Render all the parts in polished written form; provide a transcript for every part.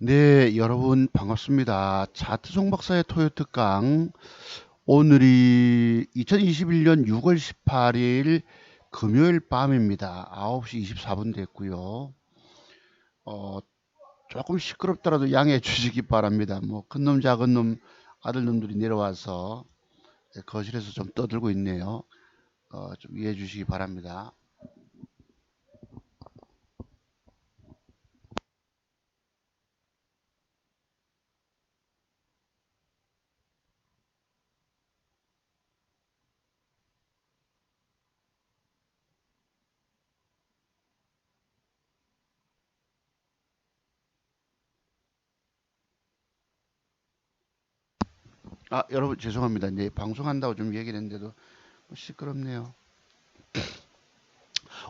네, 여러분 반갑습니다. 차트 종박사의 토요 특강. 오늘이 2021년 6월 18일 금요일 밤입니다. 9시 24분 됐고요. 어, 조금 시끄럽더라도 양해해 주시기 바랍니다. 뭐 큰 놈 작은 놈 아들 놈들이 내려와서 거실에서 좀 떠들고 있네요. 좀 이해해 주시기 바랍니다. 여러분 죄송합니다. 이제 방송한다고 좀 얘기를 했는데도 시끄럽네요.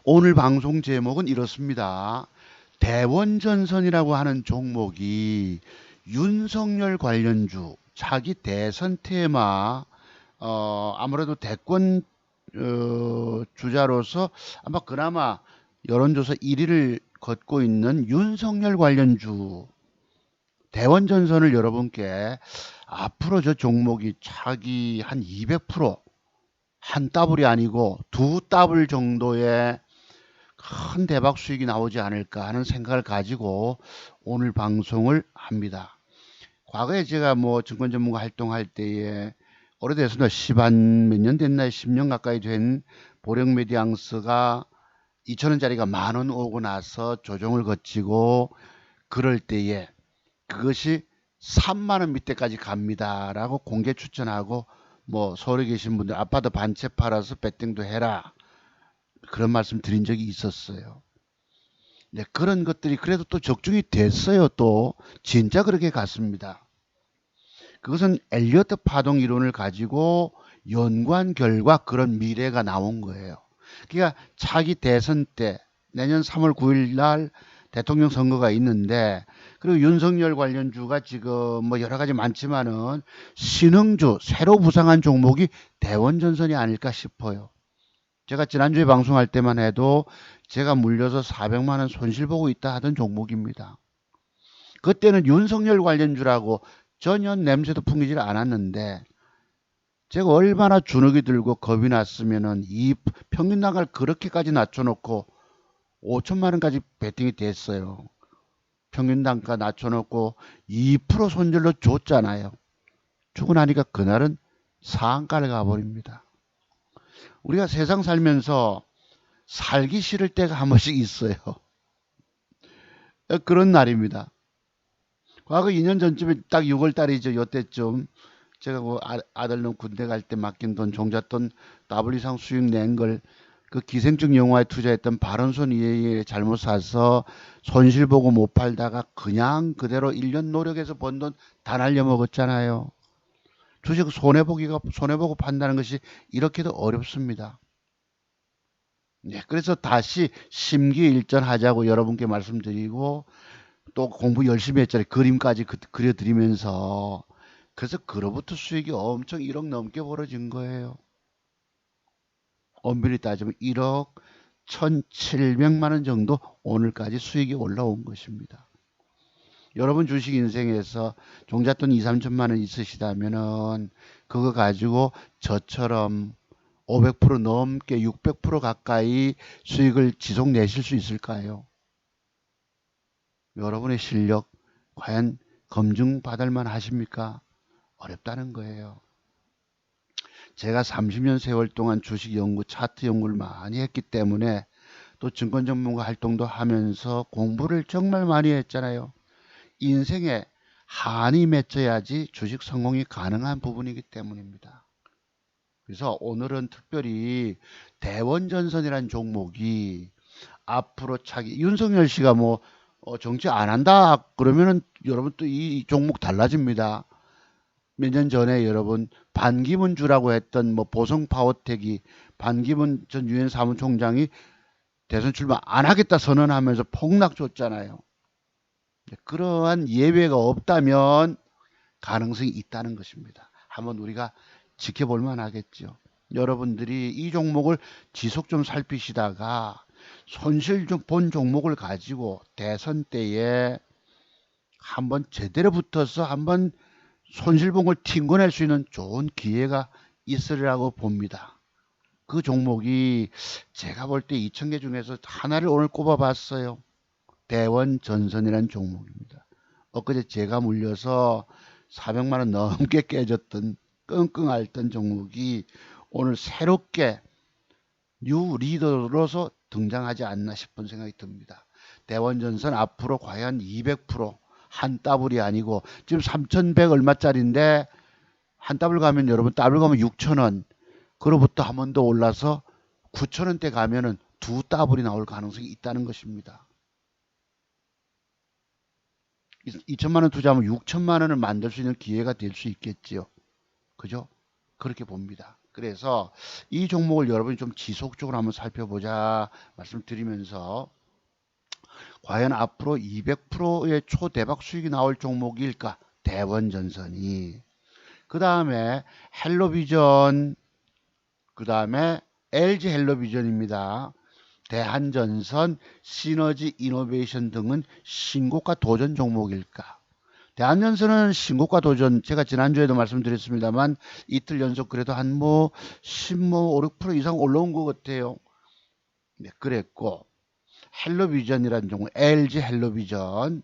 오늘 방송 제목은 이렇습니다. 대원전선이라고 하는 종목이 윤석열 관련주, 차기 대선 테마, 아무래도 대권 주자로서 아마 그나마 여론조사 1위를 걷고 있는 윤석열 관련주 대원전선을 여러분께 앞으로 저 종목이 차기 한 200%, 한 더블이 아니고 두 더블 정도의 큰 대박 수익이 나오지 않을까 하는 생각을 가지고 오늘 방송을 합니다. 과거에 제가 뭐 증권 전문가 활동할 때에 오래됐습니다. 10한 몇 년 됐나요? 10년 가까이 된 보령 메디앙스가 2,000원짜리가 10,000원 오고 나서 조정을 거치고 그럴 때에 그것이 3만 원 밑에까지 갑니다라고 공개 추천하고 뭐 서울에 계신 분들 아파트 반 채 팔아서 베팅도 해라 그런 말씀 드린 적이 있었어요. 네, 그런 것들이 그래도 또 적중이 됐어요. 또 진짜 그렇게 갔습니다. 그것은 엘리어트 파동 이론을 가지고 연구한 결과 그런 미래가 나온 거예요. 그러니까 차기 대선 때 내년 3월 9일 날 대통령 선거가 있는데 그리고 윤석열 관련주가 지금 뭐 여러 가지 많지만은 신흥주 새로 부상한 종목이 대원전선이 아닐까 싶어요. 제가 지난주에 방송할 때만 해도 제가 물려서 400만 원 손실 보고 있다 하던 종목입니다. 그때는 윤석열 관련주라고 전혀 냄새도 풍기질 않았는데 제가 얼마나 주눅이 들고 겁이 났으면은 이 평균 단가를 그렇게까지 낮춰놓고 5천만 원까지 베팅이 됐어요. 평균 단가 낮춰놓고 2% 손절로 줬잖아요. 주고 나니까 그날은 상한가를 가버립니다. 우리가 세상 살면서 살기 싫을 때가 한 번씩 있어요. 그런 날입니다. 과거 2년 전쯤에 딱 6월 달이죠. 요때쯤 제가 그 아들놈 군대 갈 때 맡긴 돈, 종잣돈 더블 이상 수익 낸 걸 그 기생충 영화에 투자했던 바른손 이에 잘못 사서 손실 보고 못 팔다가 그냥 그대로 1년 노력해서 번 돈 다 날려 먹었잖아요. 주식 손해보고 판다는 것이 이렇게도 어렵습니다. 네, 그래서 다시 심기일전하자고 여러분께 말씀드리고 또 공부 열심히 했잖아요. 그림까지 그려드리면서 그래서 그로부터 수익이 엄청 1억 넘게 벌어진 거예요. 엄밀히 따지면 1억 1,700만 원 정도 오늘까지 수익이 올라온 것입니다. 여러분 주식 인생에서 종잣돈 2, 3천만 원 있으시다면은 그거 가지고 저처럼 500% 넘게 600% 가까이 수익을 지속 내실 수 있을까요? 여러분의 실력 과연 검증받을 만 하십니까? 어렵다는 거예요. 제가 30년 세월 동안 주식 연구, 차트 연구를 많이 했기 때문에 또 증권 전문가 활동도 하면서 공부를 정말 많이 했잖아요. 인생에 한이 맺혀야지 주식 성공이 가능한 부분이기 때문입니다. 그래서 오늘은 특별히 대원전선이라는 종목이 앞으로 차기 윤석열 씨가 뭐 정치 안 한다 그러면은 여러분 또 이 종목 달라집니다. 몇 년 전에 여러분 반기문주라고 했던 뭐 보성 파워텍이 반기문 전 유엔 사무총장이 대선 출마 안 하겠다 선언하면서 폭락 줬잖아요. 그러한 예외가 없다면 가능성이 있다는 것입니다. 한번 우리가 지켜볼 만하겠죠. 여러분들이 이 종목을 지속 좀 살피시다가 손실 좀 본 종목을 가지고 대선 때에 한번 제대로 붙어서 한번 손실봉을 튕겨낼 수 있는 좋은 기회가 있으리라고 봅니다. 그 종목이 제가 볼 때 2,000개 중에서 하나를 오늘 꼽아봤어요. 대원전선이라는 종목입니다. 엊그제 제가 물려서 400만원 넘게 깨졌던 끙끙 앓던 종목이 오늘 새롭게 뉴 리더로서 등장하지 않나 싶은 생각이 듭니다. 대원전선 앞으로 과연 200%한 더블이 아니고 지금 3,100 얼마짜리인데 한 더블 가면 여러분 더블 가면 6,000원, 그로부터 한 번 더 올라서 9,000원대 가면은 두 더블이 나올 가능성이 있다는 것입니다. 2천만 원 투자하면 6천만 원을 만들 수 있는 기회가 될 수 있겠지요. 그죠? 그렇게 봅니다. 그래서 이 종목을 여러분이 좀 지속적으로 한번 살펴보자 말씀드리면서 과연 앞으로 200%의 초대박 수익이 나올 종목일까? 대원전선이. 그 다음에 헬로비전, 그 다음에 LG 헬로비전입니다. 대한전선, 시너지 이노베이션 등은 신고가 도전 종목일까? 대한전선은 신고가 도전, 제가 지난주에도 말씀드렸습니다만 이틀 연속 그래도 한 5, 6% 이상 올라온 것 같아요. 네, 그랬고 헬로비전이라는 종목, LG 헬로비전,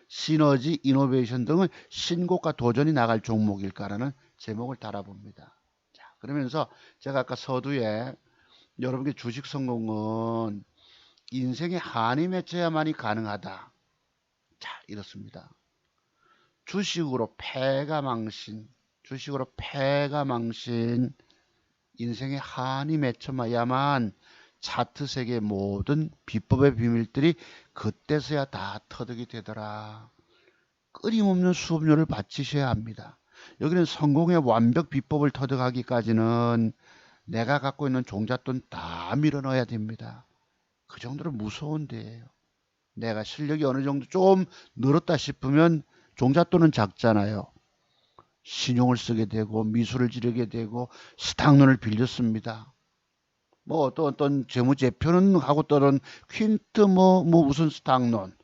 시너지 이노베이션 등은 신고가 도전이 나갈 종목일까라는 제목을 달아봅니다. 자, 그러면서 제가 아까 서두에 여러분께 주식 성공은 인생의 한이 맺혀야만이 가능하다. 자, 이렇습니다. 주식으로 패가 망신, 인생의 한이 맺혀야만 차트 세계 모든 비법의 비밀들이 그때서야 다 터득이 되더라. 끊임없는 수업료를 바치셔야 합니다. 여기는 성공의 완벽 비법을 터득하기까지는 내가 갖고 있는 종잣돈 다 밀어넣어야 됩니다. 그 정도로 무서운 데예요. 내가 실력이 어느 정도 좀 늘었다 싶으면 종잣돈은 작잖아요. 신용을 쓰게 되고 미술을 지르게 되고 스탁론을 빌렸습니다. 뭐 어떤 재무제표는 하고 떠는 퀸트 뭐 무슨 스탁론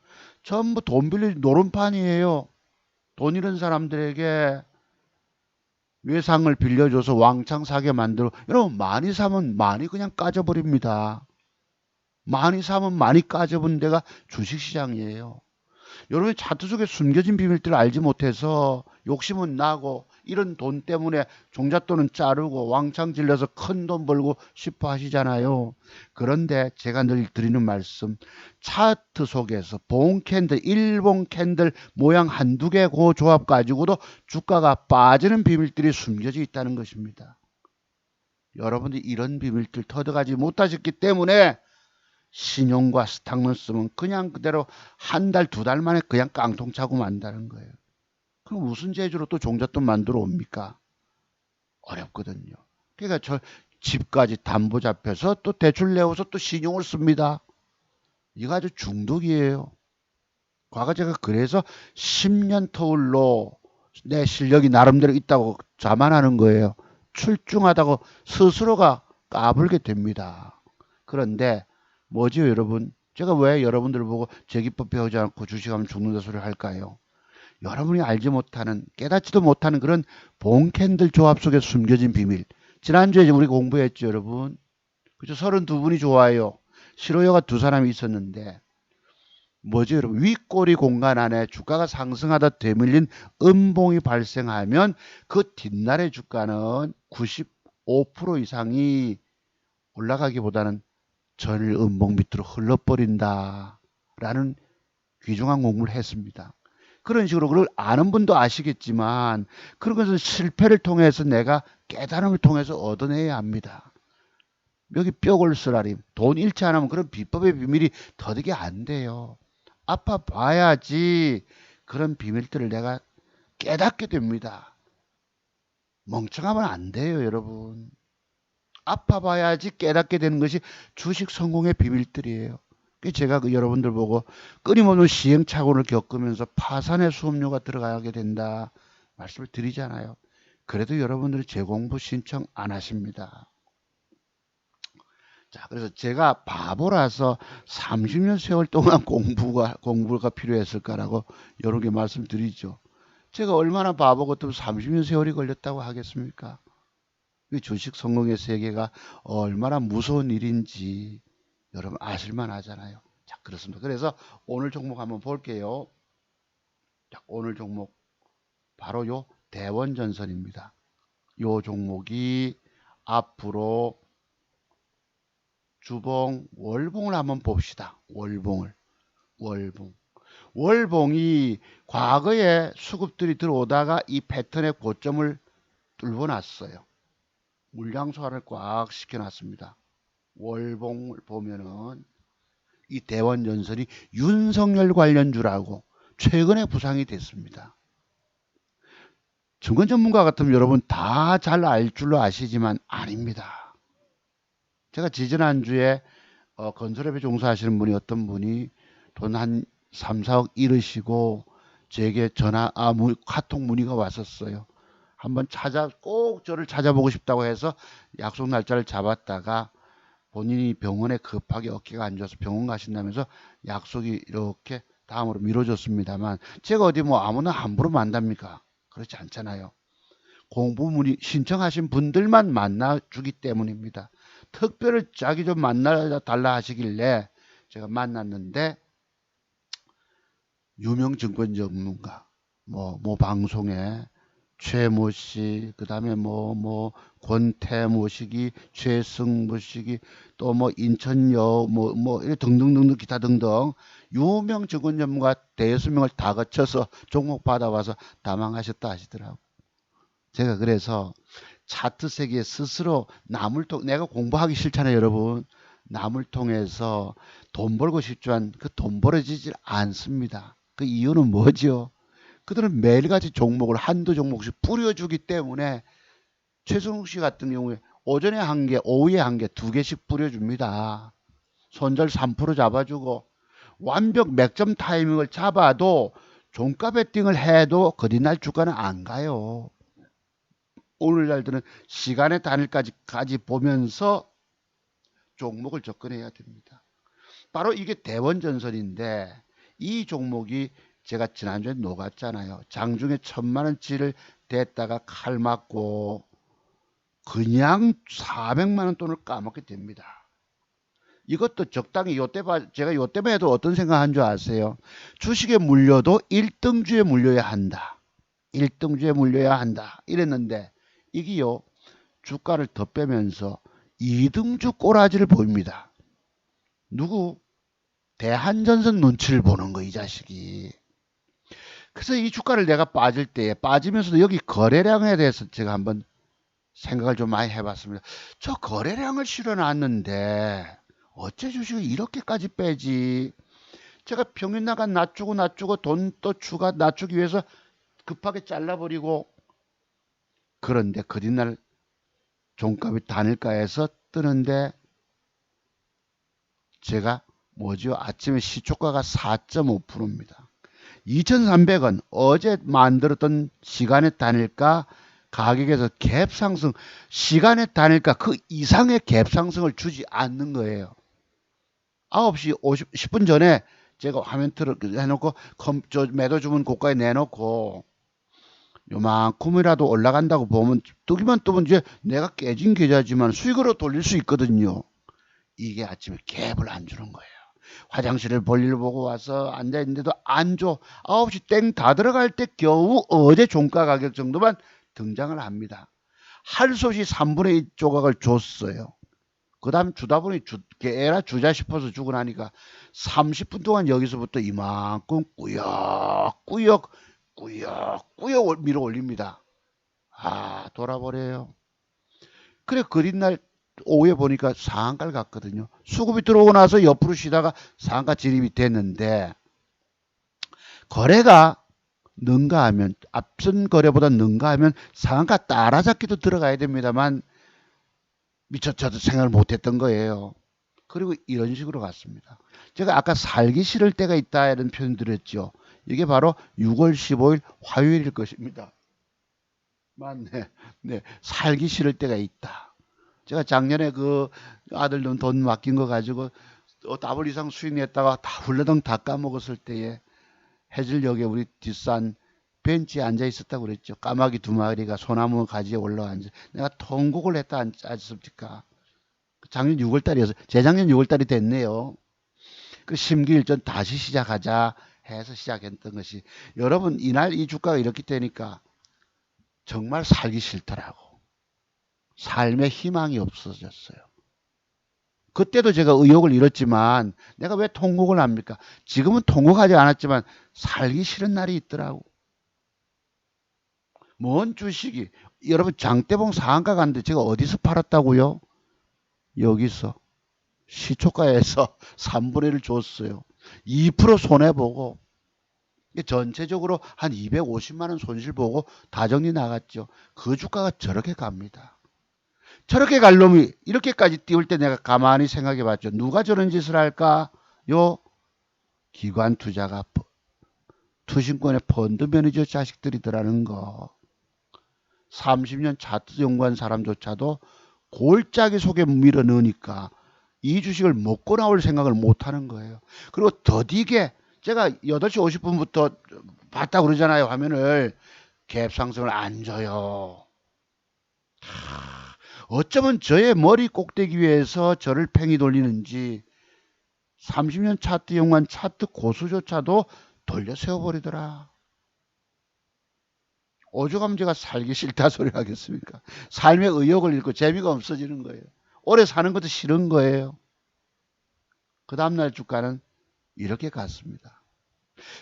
전부 돈 빌릴 노름판이에요. 돈 잃은 사람들에게 외상을 빌려줘서 왕창 사게 만들어. 여러분 많이 사면 많이 그냥 까져버립니다. 많이 사면 많이 까져본 데가 주식시장이에요. 여러분이 차트 속에 숨겨진 비밀들을 알지 못해서 욕심은 나고 이런 돈 때문에 종잣돈은 자르고 왕창 질려서 큰 돈 벌고 싶어 하시잖아요. 그런데 제가 늘 드리는 말씀, 차트 속에서 본 캔들, 일본 캔들 모양 한두 개 그 조합 가지고도 주가가 빠지는 비밀들이 숨겨져 있다는 것입니다. 여러분들이 이런 비밀들 터득하지 못하셨기 때문에 신용과 스탁론 쓰면 그냥 그대로 한 달, 두 달 만에 그냥 깡통 차고 만다는 거예요. 그럼 무슨 재주로 또 종잣돈 만들어 옵니까? 어렵거든요. 그러니까 저 집까지 담보 잡혀서 또 대출 내어서 또 신용을 씁니다. 이거 아주 중독이에요. 과거 제가 그래서 10년 터울로 내 실력이 나름대로 있다고 자만하는 거예요. 출중하다고 스스로가 까불게 됩니다. 그런데 뭐지요, 여러분? 제가 왜 여러분들을 보고 제기법 배우지 않고 주식하면 죽는다 소리를 할까요? 여러분이 알지 못하는, 깨닫지도 못하는 그런 본캔들 조합 속에 숨겨진 비밀. 지난주에 우리 공부했죠, 여러분. 그죠? 32분이 좋아요. 싫어요가 두 사람이 있었는데, 뭐지, 여러분? 윗꼬리 공간 안에 주가가 상승하다 되밀린 음봉이 발생하면 그 뒷날의 주가는 95% 이상이 올라가기보다는 전일 음봉 밑으로 흘러버린다. 라는 귀중한 공부를 했습니다. 그런 식으로 그걸 아는 분도 아시겠지만 그런 것은 실패를 통해서 내가 깨달음을 통해서 얻어내야 합니다. 여기 뼈골 쓰라림, 돈 잃지 않으면 그런 비법의 비밀이 터득이 안 돼요. 아파 봐야지 그런 비밀들을 내가 깨닫게 됩니다. 멍청하면 안 돼요, 여러분. 아파 봐야지 깨닫게 되는 것이 주식 성공의 비밀들이에요. 제가 여러분들 보고 끊임없는 시행착오를 겪으면서 파산의 수업료가 들어가게 된다 말씀을 드리잖아요. 그래도 여러분들이 재공부 신청 안 하십니다. 자, 그래서 제가 바보라서 30년 세월 동안 공부가 필요했을까라고 여러 개 말씀드리죠. 제가 얼마나 바보 같으면 30년 세월이 걸렸다고 하겠습니까? 이 주식 성공의 세계가 얼마나 무서운 일인지 여러분 아실만 하잖아요. 자, 그렇습니다. 그래서 오늘 종목 한번 볼게요. 자, 오늘 종목 바로 요 대원전선입니다. 요 종목이 앞으로 주봉 월봉을 한번 봅시다. 월봉. 월봉이 과거에 수급들이 들어오다가 이 패턴의 고점을 뚫어 놨어요. 물량 소화를 꽉 시켜놨습니다. 월봉을 보면은 이 대원전선이 윤석열 관련주라고 최근에 부상이 됐습니다. 증권 전문가 같으면 여러분 다 잘 알 줄로 아시지만 아닙니다. 제가 지지난주에 건설업에 종사하시는 분이 어떤 분이 돈 한 3, 4억 잃으시고 제게 카톡 문의가 왔었어요. 한번 꼭 저를 찾아보고 싶다고 해서 약속 날짜를 잡았다가 본인이 병원에 급하게 어깨가 안 좋아서 병원 가신다면서 약속이 이렇게 다음으로 미뤄졌습니다만 제가 어디 뭐 아무나 함부로 만답니까? 그렇지 않잖아요. 공부 문의 신청하신 분들만 만나주기 때문입니다. 특별히 자기 좀 만나달라 하시길래 제가 만났는데 유명 증권 전문가 뭐 방송에 최모 씨, 그 다음에 권태모 씨기, 최승모 씨기, 또 인천여, 등등등등, 기타 등등, 유명 증권 전문가 대여섯 명을 다 거쳐서 종목 받아와서 다망하셨다 하시더라고. 제가 그래서 차트 세계에 스스로 내가 공부하기 싫잖아요, 여러분. 남을 통해서 돈 벌고 싶지만 그 돈 벌어지질 않습니다. 그 이유는 뭐죠? 그들은 매일같이 종목을 한두 종목씩 뿌려주기 때문에 최승욱 씨 같은 경우에 오전에 한 개, 오후에 한 개, 두 개씩 뿌려줍니다. 손절 3% 잡아주고 완벽 맥점 타이밍을 잡아도 종가 베팅을 해도 그린날 주가는 안 가요. 오늘날들은 시간의 단일까지 보면서 종목을 접근해야 됩니다. 바로 이게 대원전선인데 이 종목이 제가 지난주에 녹았잖아요. 장중에 1000만원치를 댔다가 칼 맞고 그냥 400만원 돈을 까먹게 됩니다. 이것도 적당히 제가 요때만 해도 어떤 생각한 줄 아세요? 주식에 물려도 1등주에 물려야 한다. 1등주에 물려야 한다. 이랬는데 이게요. 주가를 더 빼면서 2등주 꼬라지를 보입니다. 누구? 대한전선 눈치를 보는 거 이 자식이. 그래서 이 주가를 내가 빠질 때 빠지면서도 여기 거래량에 대해서 제가 한번 생각을 좀 많이 해봤습니다. 저 거래량을 실어놨는데 어째 주식을 이렇게까지 빼지? 제가 평균 나간 낮추고 돈 또 추가 낮추기 위해서 급하게 잘라버리고 그런데 그린날 종값이 단일가에서 뜨는데 제가 아침에 시초가가 4.5%입니다. 2,300원 어제 만들었던 시간의 단일가 가격에서 갭 상승, 시간의 단일가 그 이상의 갭 상승을 주지 않는 거예요. 9시 10분 전에 제가 화면 해놓고 매도 주문 고가에 내놓고 요만큼이라도 올라간다고 보면 뜨기만 뜨면 이제 내가 깨진 계좌지만 수익으로 돌릴 수 있거든요. 이게 아침에 갭을 안 주는 거예요. 화장실을 볼일 보고 와서 앉아있는데도 안 줘. 9시 땡 다 들어갈 때 겨우 어제 종가 가격 정도만 등장을 합니다. 할 수 없이 3분의 1 조각을 줬어요. 그 다음 주다 보니 에라 주자 싶어서 주고 나니까 30분 동안 여기서부터 이만큼 꾸역꾸역 밀어 올립니다. 돌아버려요. 그래 그린날 오후에 보니까 상한가를 갔거든요. 수급이 들어오고 나서 옆으로 쉬다가 상한가 진입이 됐는데 거래가 능가하면 앞선 거래보다 능가하면 상한가 따라잡기도 들어가야 됩니다만 미처 생각을 못했던 거예요. 그리고 이런 식으로 갔습니다. 제가 아까 살기 싫을 때가 있다 이런 표현 드렸죠. 이게 바로 6월 15일 화요일일 것입니다. 맞네. 네, 살기 싫을 때가 있다. 제가 작년에 그 아들 돈 맡긴 거 가지고 더블 이상 수익 냈다가 다 훌러덩 다 까먹었을 때에 해질녘에 우리 뒷산 벤치에 앉아 있었다고 그랬죠. 까마귀 두 마리가 소나무 가지에 올라와 앉아. 내가 통곡을 했다 않습니까? 작년 6월 달이어서 재작년 6월 달이 됐네요. 그 심기일전 다시 시작하자 해서 시작했던 것이 여러분 이날 이 주가가 이렇게 되니까 정말 살기 싫더라고. 삶의 희망이 없어졌어요. 그때도 제가 의욕을 잃었지만 내가 왜 통곡을 합니까? 지금은 통곡하지 않았지만 살기 싫은 날이 있더라고. 뭔 주식이 여러분 장대봉 상한가 갔는데 제가 어디서 팔았다고요? 여기서 시초가에서 3분의 1을 줬어요. 2% 손해보고 전체적으로 한 250만 원 손실 보고 다정리 나갔죠. 그 주가가 저렇게 갑니다. 저렇게 갈 놈이 이렇게까지 띄울 때 내가 가만히 생각해 봤죠. 누가 저런 짓을 할까? 요 기관 투자가 투신권의 펀드 매니저 자식들이더라는 거. 30년 차트 연구한 사람조차도 골짜기 속에 밀어 넣으니까 이 주식을 먹고 나올 생각을 못 하는 거예요. 그리고 더디게 제가 8시 50분부터 봤다 그러잖아요. 화면을. 갭 상승을 안 줘요. 어쩌면 저의 머리 꼭대기 위에서 저를 팽이 돌리는지 30년 차트 연구한 차트 고수조차도 돌려 세워버리더라. 오죽하면 제가 살기 싫다 소리 하겠습니까? 삶의 의욕을 잃고 재미가 없어지는 거예요. 오래 사는 것도 싫은 거예요. 그 다음날 주가는 이렇게 갔습니다.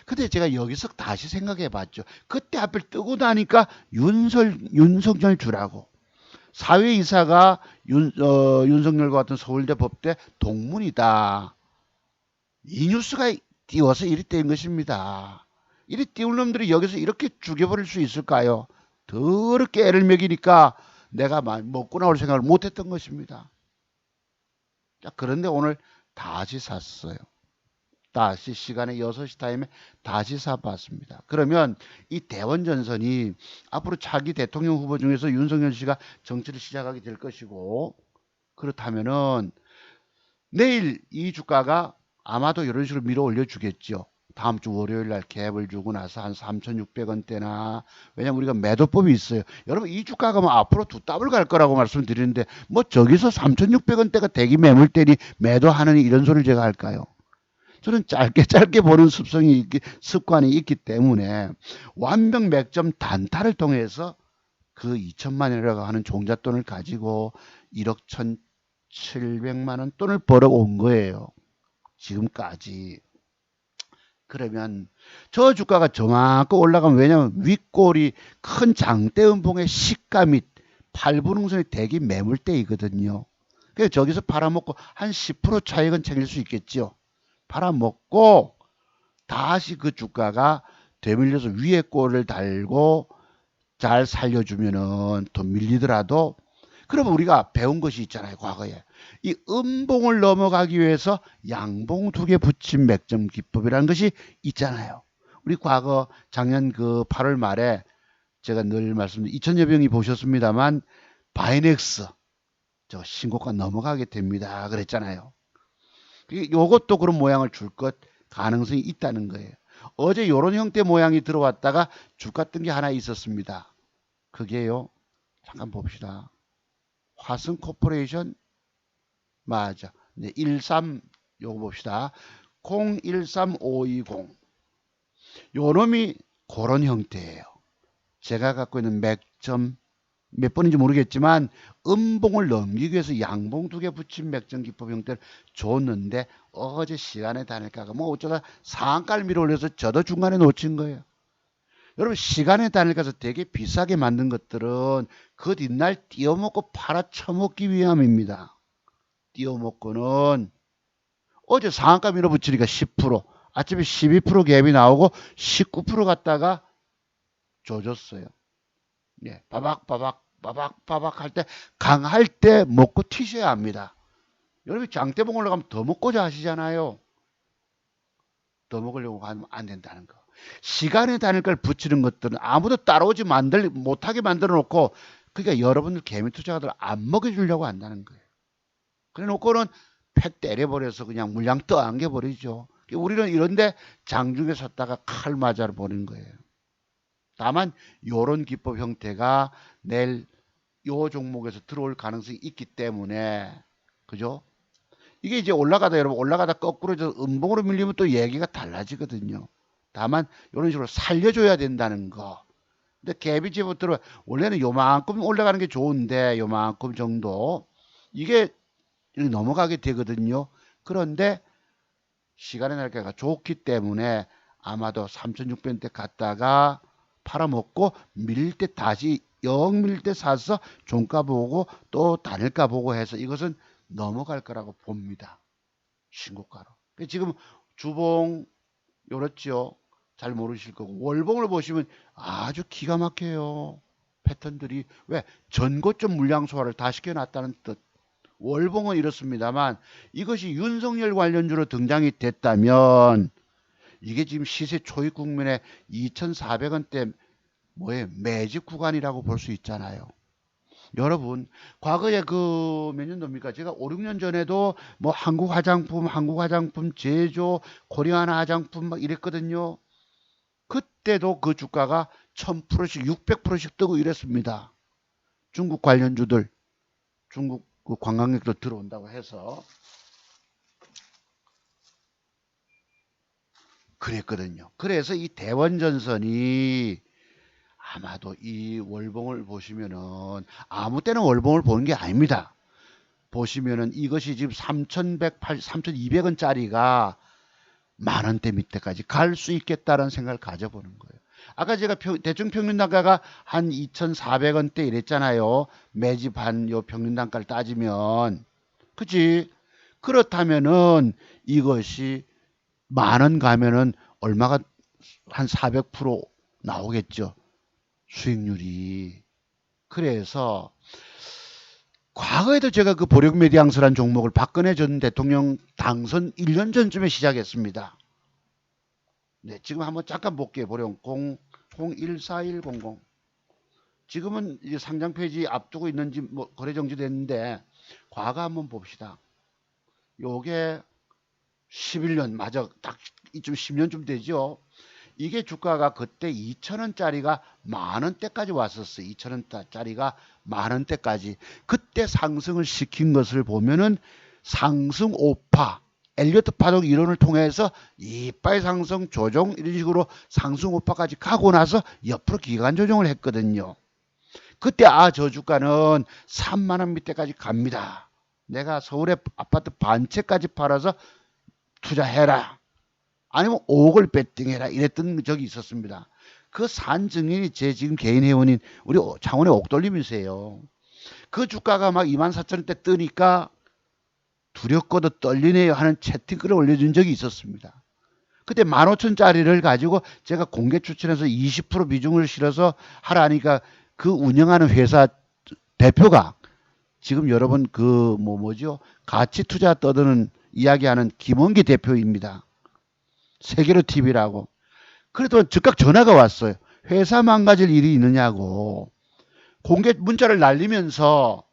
근데 제가 여기서 다시 생각해 봤죠. 그때 앞을 뜨고 나니까 윤석열 주라고. 사회이사가 윤석열과 같은 서울대 법대 동문이다. 이 뉴스가 띄워서 이리 뗀 것입니다. 이리 띄운 놈들이 여기서 이렇게 죽여버릴 수 있을까요? 더럽게 애를 먹이니까 내가 먹고 나올 생각을 못했던 것입니다. 자, 그런데 오늘 다시 샀어요. 다시 시간에 6시 타임에 다시 사봤습니다. 그러면 이 대원전선이 앞으로 차기 대통령 후보 중에서 윤석열 씨가 정치를 시작하게 될 것이고, 그렇다면은 내일 이 주가가 아마도 이런 식으로 밀어 올려주겠죠. 다음 주 월요일 날 갭을 주고 나서 한 3,600원대나. 왜냐면 우리가 매도법이 있어요. 여러분 이 주가가 뭐 앞으로 두 더블 갈 거라고 말씀드리는데 뭐 저기서 3,600원대가 대기 매물대니 매도하는 이런 소리를 제가 할까요? 저는 짧게 보는 습관이 있기 때문에 완벽 맥점 단타를 통해서 그 2천만 원이라고 하는 종잣돈을 가지고 1억 1,700만 원 돈을 벌어온 거예요. 지금까지. 그러면 저 주가가 저만큼 올라가면, 왜냐하면 윗골이 큰 장대음봉의 시가 및 팔분응선의 대기 매물대이거든요. 그래서 저기서 팔아먹고 한 10% 차익은 챙길 수 있겠죠. 팔아먹고 다시 그 주가가 되밀려서 위에 골을 달고 잘 살려주면은 더 밀리더라도, 그러면 우리가 배운 것이 있잖아요. 과거에 이 음봉을 넘어가기 위해서 양봉 두 개 붙인 맥점 기법이라는 것이 있잖아요. 우리 과거 작년 그 8월 말에 제가 늘 말씀드린 2천여 명이 보셨습니다만 바이넥스 저 신고가 넘어가게 됩니다 그랬잖아요. 요것도 그런 모양을 줄 것 가능성이 있다는 거예요. 어제 이런 형태 모양이 들어왔다가 주가 뜬 게 하나 있었습니다. 그게요, 잠깐 봅시다. 화성 코퍼레이션 맞아. 네, 13 요거 봅시다. 013520 요 놈이 그런 형태예요. 제가 갖고 있는 맥점 몇 번인지 모르겠지만 음봉을 넘기기 위해서 양봉 두 개 붙인 맥점 기법 형태를 줬는데 어제 시간에 다닐까가 뭐 어쩌다 상한가를 밀어 올려서 저도 중간에 놓친 거예요. 여러분 시간에 다닐까서 되게 비싸게 만든 것들은 그 뒷날 띄어먹고 팔아 처먹기 위함입니다. 띄어먹고는 어제 상한가 밀어붙이니까 10%, 아침에 12% 갭이 나오고 19% 갔다가 조졌어요. 예, 바박 할 때, 강할 때 먹고 튀셔야 합니다. 여러분 장대봉 올라가면 더 먹고자 하시잖아요. 더 먹으려고 하면 안 된다는 거. 시간에 다닐 걸 붙이는 것들은 아무도 따라오지 못하게 만들어 놓고 그러니까 여러분들 개미 투자자들 안 먹여주려고 한다는 거예요. 그래 놓고는 팩 때려버려서 그냥 물량 떠안겨버리죠. 우리는 이런데 장중에 섰다가 칼 맞아 버리는 거예요. 다만 요런 기법 형태가 내일 요 종목에서 들어올 가능성이 있기 때문에 그죠? 이게 이제 올라가다 여러분 올라가다 거꾸로 저 음봉으로 밀리면 또 얘기가 달라지거든요. 다만 이런 식으로 살려줘야 된다는 거. 근데 갭이 제부터 원래는 요만큼 올라가는 게 좋은데 요만큼 정도 이게 넘어가게 되거든요. 그런데 시간의 날짜가 좋기 때문에 아마도 3,600원대 갔다가 팔아먹고 밀릴 때 다시 영 밀릴 때 사서 종가 보고 또 단일가 보고 해서 이것은 넘어갈 거라고 봅니다. 신고가로. 지금 주봉 요렇죠. 잘 모르실 거고 월봉을 보시면 아주 기가 막혀요. 패턴들이 왜 전고점 물량 소화를 다 시켜놨다는 뜻. 월봉은 이렇습니다만 이것이 윤석열 관련주로 등장이 됐다면 이게 지금 시세 초입 국면에 2,400원대 뭐에 매집 구간이라고 볼 수 있잖아요. 여러분 과거에 그 몇 년도입니까? 제가 5, 6년 전에도 뭐 한국 화장품, 제조, 코리아나 화장품 막 이랬거든요. 그때도 그 주가가 1000%씩 600%씩 뜨고 이랬습니다. 중국 관련주들 중국 그 관광객도 들어온다고 해서 그랬거든요. 그래서 이 대원전선이 아마도 이 월봉을 보시면은 아무 때나 월봉을 보는 게 아닙니다. 보시면은 이것이 지금 3,200원짜리가 만원대 밑에까지 갈 수 있겠다라는 생각을 가져보는 거예요. 아까 제가 대충 평균단가가 한 2,400원대 이랬잖아요. 매집한 요 평균단가를 따지면. 그치? 그렇다면은 이것이 만원 가면은 얼마가 한 400% 나오겠죠. 수익률이. 그래서 과거에도 제가 그 보력메디앙스라는 종목을 박근혜 전 대통령 당선 1년 전쯤에 시작했습니다. 네, 지금 한번 잠깐 볼게요. 보령 0014100. 지금은 이제 상장 폐지 앞두고 있는지 뭐 거래 정지됐는데 과거 한번 봅시다. 요게 11년 맞아 딱 이쯤 10년쯤 되죠. 이게 주가가 그때 2,000원짜리가 만원대까지 왔었어요. 2,000원짜리가 만원대까지. 그때 상승을 시킨 것을 보면은 상승 오파, 엘리어트 파동 이론을 통해서 이빠이 상승 조정 이런 식으로 상승 오파까지 가고 나서 옆으로 기간 조정을 했거든요. 그때 저 주가는 3만원 밑에까지 갑니다. 내가 서울에 아파트 반 채까지 팔아서 투자해라. 아니면 5억을 베팅해라 이랬던 적이 있었습니다. 그 산 증인이 제 지금 개인 회원인 우리 창원의 옥돌림이세요. 그 주가가 막 24,000원대 뜨니까 두렵고도 떨리네요 하는 채팅글을 올려준 적이 있었습니다. 그때 15,000원짜리를 가지고 제가 공개 추천해서 20% 비중을 실어서 하라니까 그 운영하는 회사 대표가 지금 여러분 그 뭐죠 가치 투자 떠드는 이야기하는 김원기 대표입니다. 세계로 TV라고. 그래도 즉각 전화가 왔어요. 회사 망가질 일이 있느냐고. 공개 문자를 날리면서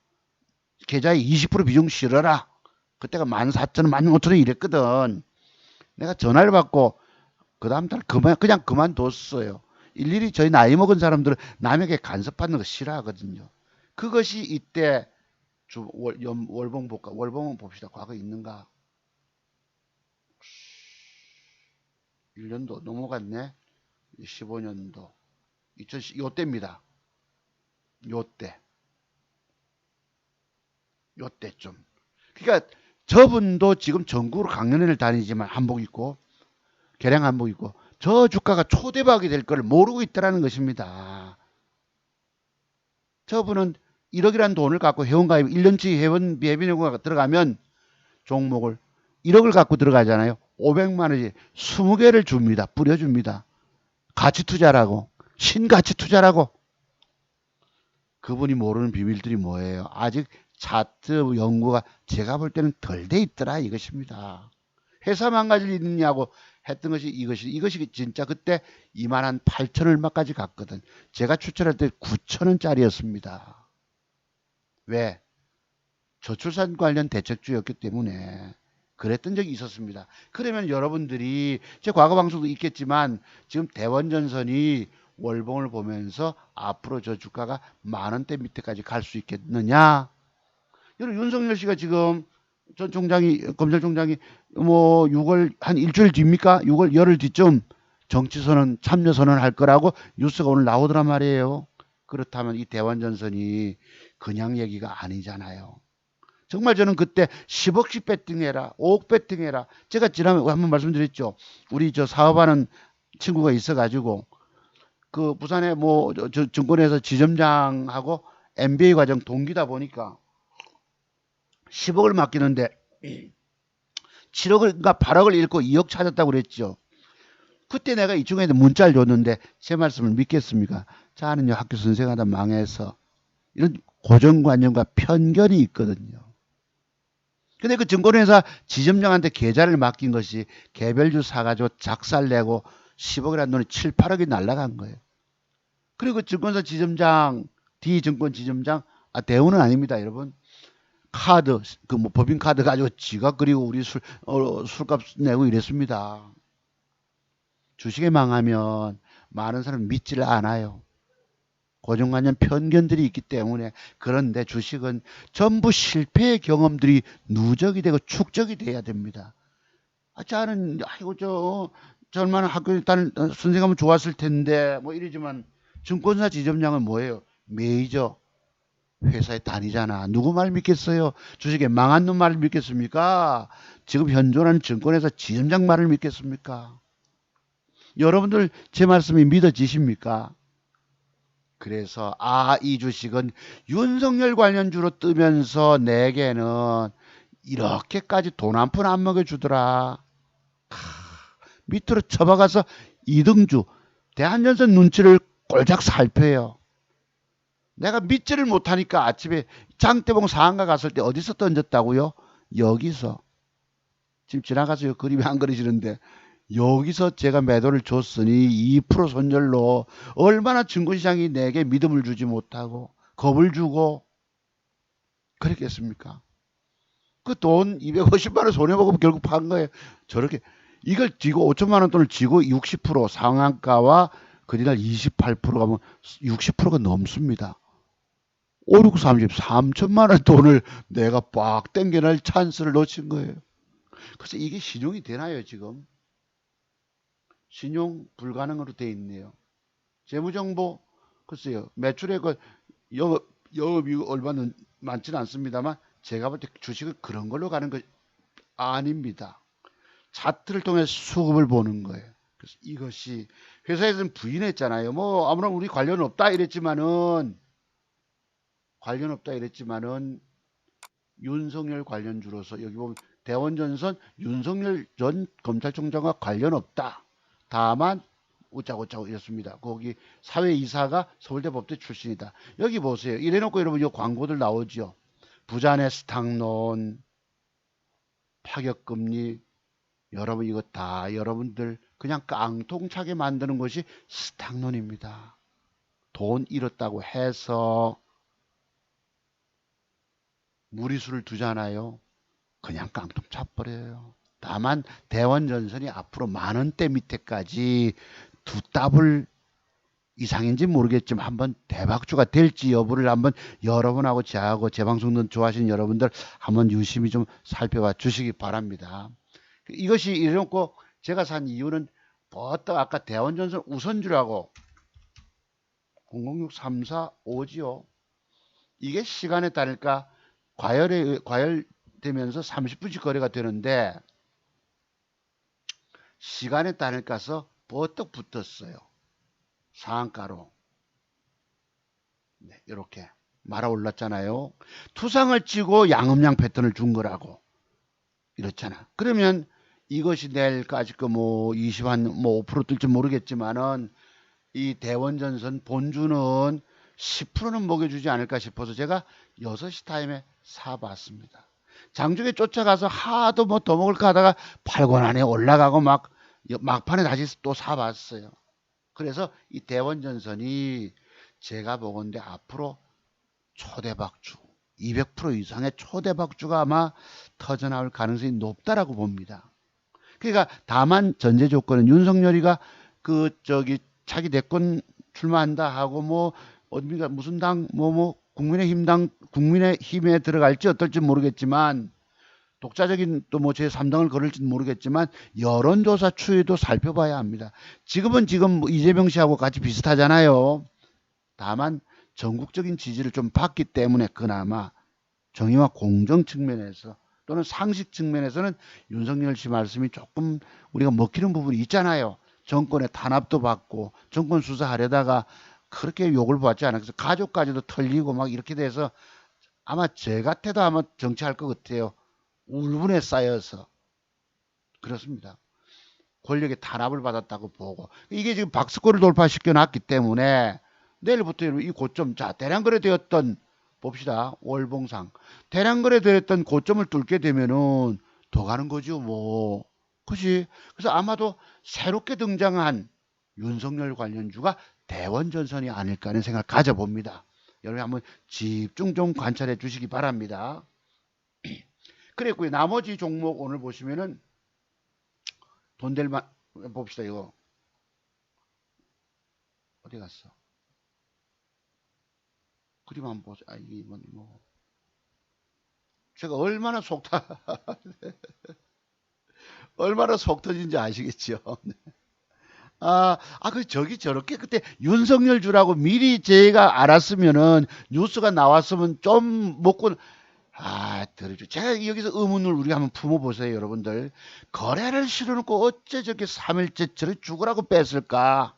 계좌에 20% 비중 실어라. 그때가 14,000원, 15,000원 이랬거든. 내가 전화를 받고 그 다음 달 그냥 그만뒀어요. 일일이 저희 나이 먹은 사람들은 남에게 간섭받는 거 싫어하거든요. 그것이 이때 월봉 볼까? 월봉은 봅시다. 과거 있는가? 1년도 넘어갔네. 15년도. 2010, 요때입니다. 요때. 요때쯤. 그러니까 저분도 지금 전국으로 강연회를 다니지만 한복 입고, 개량 한복 입고, 저 주가가 초대박이 될 걸 모르고 있다는 것입니다. 저분은 1억이라는 돈을 갖고 회원가입 1년치 회원비 예비내고가 들어가면 종목을 1억을 갖고 들어가잖아요. 500만 원이 20개를 줍니다. 뿌려줍니다. 가치 투자라고. 신가치 투자라고. 그분이 모르는 비밀들이 뭐예요? 아직 차트 연구가 제가 볼 때는 덜 돼 있더라 이것입니다. 회사 망가질 일 있냐고 했던 것이 이것이 진짜 그때 2만 한 8천 얼마까지 갔거든. 제가 추천할 때 9천 원짜리였습니다. 왜? 저출산 관련 대책주였기 때문에 그랬던 적이 있었습니다. 그러면 여러분들이 제 과거 방송도 있겠지만 지금 대원전선이 월봉을 보면서 앞으로 저 주가가 10,000원대 밑에까지 갈 수 있겠느냐? 여러분 윤석열 씨가 지금 전 총장이 검찰총장이 뭐 6월 한 일주일 뒤입니까? 6월 열흘 뒤쯤 정치선언 참여선언 할 거라고 뉴스가 오늘 나오더란 말이에요. 그렇다면 이 대원전선이 그냥 얘기가 아니잖아요. 정말 저는 그때 10억씩 배팅해라, 5억 배팅해라. 제가 지난번에 한번 말씀드렸죠. 우리 저 사업하는 친구가 있어가지고 그 부산에 뭐 저 증권회사 지점장하고 MBA 과정 동기다 보니까 10억을 맡기는데 7억인가 8억을 잃고 2억 찾았다고 그랬죠. 그때 내가 이 친구한테 문자를 줬는데 제 말씀을 믿겠습니까? 자는요 학교 선생하다 망해서 이런 고정관념과 편견이 있거든요. 근데 그 증권회사 지점장한테 계좌를 맡긴 것이 개별주 사가지고 작살내고 10억이라는 돈이 7, 8억이 날라간 거예요. 그리고 그 증권사 지점장, D증권 지점장, 대우는 아닙니다, 여러분. 카드, 그 뭐 법인카드 가지고 지가 그리고 우리 술값 내고 이랬습니다. 주식에 망하면 많은 사람 믿지를 않아요. 고정관념 편견들이 있기 때문에. 그런데 주식은 전부 실패의 경험들이 누적이 되고 축적이 돼야 됩니다. 저는 아이고 저 얼마나 학교 다닐 선생님은 좋았을 텐데 뭐 이러지만 증권사 지점장은 뭐예요? 메이저 회사에 다니잖아. 누구 말 믿겠어요? 주식에 망한 놈 말을 믿겠습니까? 지금 현존하는 증권회사 지점장 말을 믿겠습니까? 여러분들 제 말씀이 믿어지십니까? 그래서 이 주식은 윤석열 관련주로 뜨면서 내게는 이렇게까지 돈 한 푼 안 먹여주더라. 밑으로 쳐박아서 이등주 대한전선 눈치를 꼴작 살펴요. 내가 믿지를 못하니까 아침에 장대봉 상한가 갔을 때 어디서 던졌다고요? 여기서. 지금 지나가서 그림이 안 그려지는데 여기서 제가 매도를 줬으니 2% 손절로 얼마나 증권시장이 내게 믿음을 주지 못하고 겁을 주고 그랬겠습니까? 그 돈 250만 원 손해보고 결국 판 거예요. 저렇게 이걸 쥐고 5천만 원 돈을 쥐고 60% 상한가와 그날 28% 가면 60%가 넘습니다. 5, 6, 30, 3천만 원 돈을 내가 빡 땡겨낼 찬스를 놓친 거예요. 그래서 이게 신용이 되나요, 지금? 신용 불가능으로 돼 있네요. 재무정보, 글쎄요, 매출액 영업이 얼마는 많지는 않습니다만, 제가 볼 때 주식은 그런 걸로 가는 거 아닙니다. 차트를 통해 수급을 보는 거예요. 그래서 이것이 회사에서는 부인했잖아요. 뭐 아무런 우리 관련 없다 이랬지만은 윤석열 관련주로서 여기 보면 대원전선 윤석열 전 검찰총장과 관련 없다. 다만 웃자고 이랬습니다. 거기 사회이사가 서울대 법대 출신이다. 여기 보세요. 이래놓고 여러분 이 광고들 나오죠. 부자네 스탁론, 파격금리, 여러분 이거 다 여러분들 그냥 깡통차게 만드는 것이 스탁론입니다. 돈 잃었다고 해서 무리수를 두잖아요. 그냥 깡통 차버려요. 다만 대원전선이 앞으로 10,000원대 밑에까지 두 더블 이상인지 모르겠지만 한번 대박주가 될지 여부를 한번 여러분하고 저하고 제 방송도 좋아하시는 여러분들 한번 유심히 좀 살펴봐 주시기 바랍니다. 이것이 이래놓고 제가 산 이유는 버떡 아까 대원전선 우선주라고 006345지요. 이게 시간에 따를까 과열되면서 30분씩 거래가 되는데 시간에 따를까서 버떡 붙었어요. 상한가로. 네, 이렇게 말아 올랐잖아요. 투상을 치고 양음양 패턴을 준 거라고. 이렇잖아. 그러면 이것이 내일까지 뭐 20한 뭐 5% 뜰지 모르겠지만은 이 대원전선 본주는 10%는 먹여주지 않을까 싶어서 제가 6시 타임에 사봤습니다. 장중에 쫓아가서 하도 뭐 더 먹을까 하다가 8권 안에 올라가고 막판에 다시 또 사봤어요. 그래서 이 대원전선이 제가 보건대 앞으로 초대박주 200% 이상의 초대박주가 아마 터져나올 가능성이 높다라고 봅니다. 그러니까 다만 전제 조건은 윤석열이가 차기 대권 출마한다 하고 뭐 어디가 무슨 당 국민의힘에 들어갈지 어떨지 모르겠지만 독자적인 또 뭐 제3당을 걸을지는 모르겠지만 여론조사 추이도 살펴봐야 합니다. 지금 뭐 이재명 씨하고 같이 비슷하잖아요. 다만 전국적인 지지를 좀 받기 때문에 그나마 정의와 공정 측면에서 또는 상식 측면에서는 윤석열 씨 말씀이 조금 우리가 먹히는 부분이 있잖아요. 정권의 탄압도 받고 정권 수사하려다가 그렇게 욕을 받지 않아서 가족까지도 털리고 막 이렇게 돼서 아마 제 같아도 아마 정치할 것 같아요. 울분에 쌓여서 그렇습니다. 권력의 탄압을 받았다고 보고 이게 지금 박스권을 돌파시켜 놨기 때문에 내일부터 이 고점 자 대량 거래되었던 봅시다. 월봉상 대량 거래되었던 고점을 뚫게 되면은 더 가는 거죠 뭐. 그지? 그래서 아마도 새롭게 등장한 윤석열 관련주가 대원전선이 아닐까 하는 생각을 가져봅니다. 여러분 한번 집중 좀 관찰해 주시기 바랍니다. 그랬고요. 나머지 종목 오늘 보시면은 돈 될 만 봅시다. 이거 어디 갔어? 그림 한번 보자. 아 이게 뭐 제가 얼마나 얼마나 속 터진지 아시겠죠? 저기 저렇게 그때 윤석열 주라고 미리 제가 알았으면은 뉴스가 나왔으면 좀 먹고 들으죠. 제가 여기서 의문을 우리가 한번 품어보세요, 여러분들. 거래를 실어놓고 어째 저렇게 3일째 저렇게 죽으라고 뺐을까?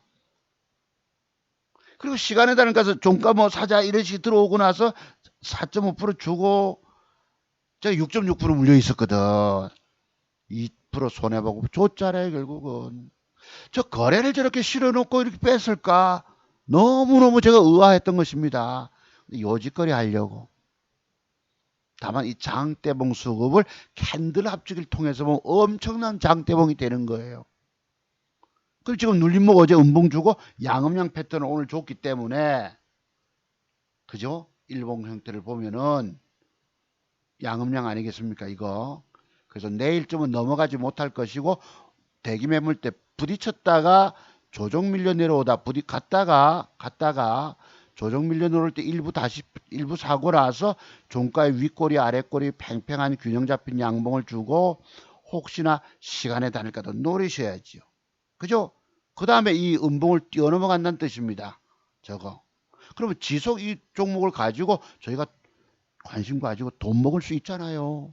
그리고 시간에 다는 가서 종가 뭐 사자 이런 식이 들어오고 나서 4.5% 주고 제가 6.6% 물려 있었거든. 2% 손해보고 줬잖아요, 결국은. 저 거래를 저렇게 실어놓고 이렇게 뺐을까? 너무너무 제가 의아했던 것입니다. 요짓거리 하려고. 다만 이 장대봉 수급을 캔들 합치기를 통해서 보면 엄청난 장대봉이 되는 거예요. 그리고 지금 눌림목 어제 음봉 주고 양음양 패턴을 오늘 줬기 때문에 그죠? 일봉 형태를 보면은 양음양 아니겠습니까 이거. 그래서 내일쯤은 넘어가지 못할 것이고 대기 매물 때 부딪혔다가 조정 밀려 내려오다 갔다가 조정 밀려 내려올 때 일부 사고 나서 종가의 윗꼬리 아랫꼬리 팽팽한 균형 잡힌 양봉을 주고 혹시나 시간에 다닐까도 노리셔야지요. 그죠? 그 다음에 이 음봉을 뛰어넘어간다는 뜻입니다. 저거. 그러면 지속 이 종목을 가지고 저희가 관심 가지고 돈 먹을 수 있잖아요.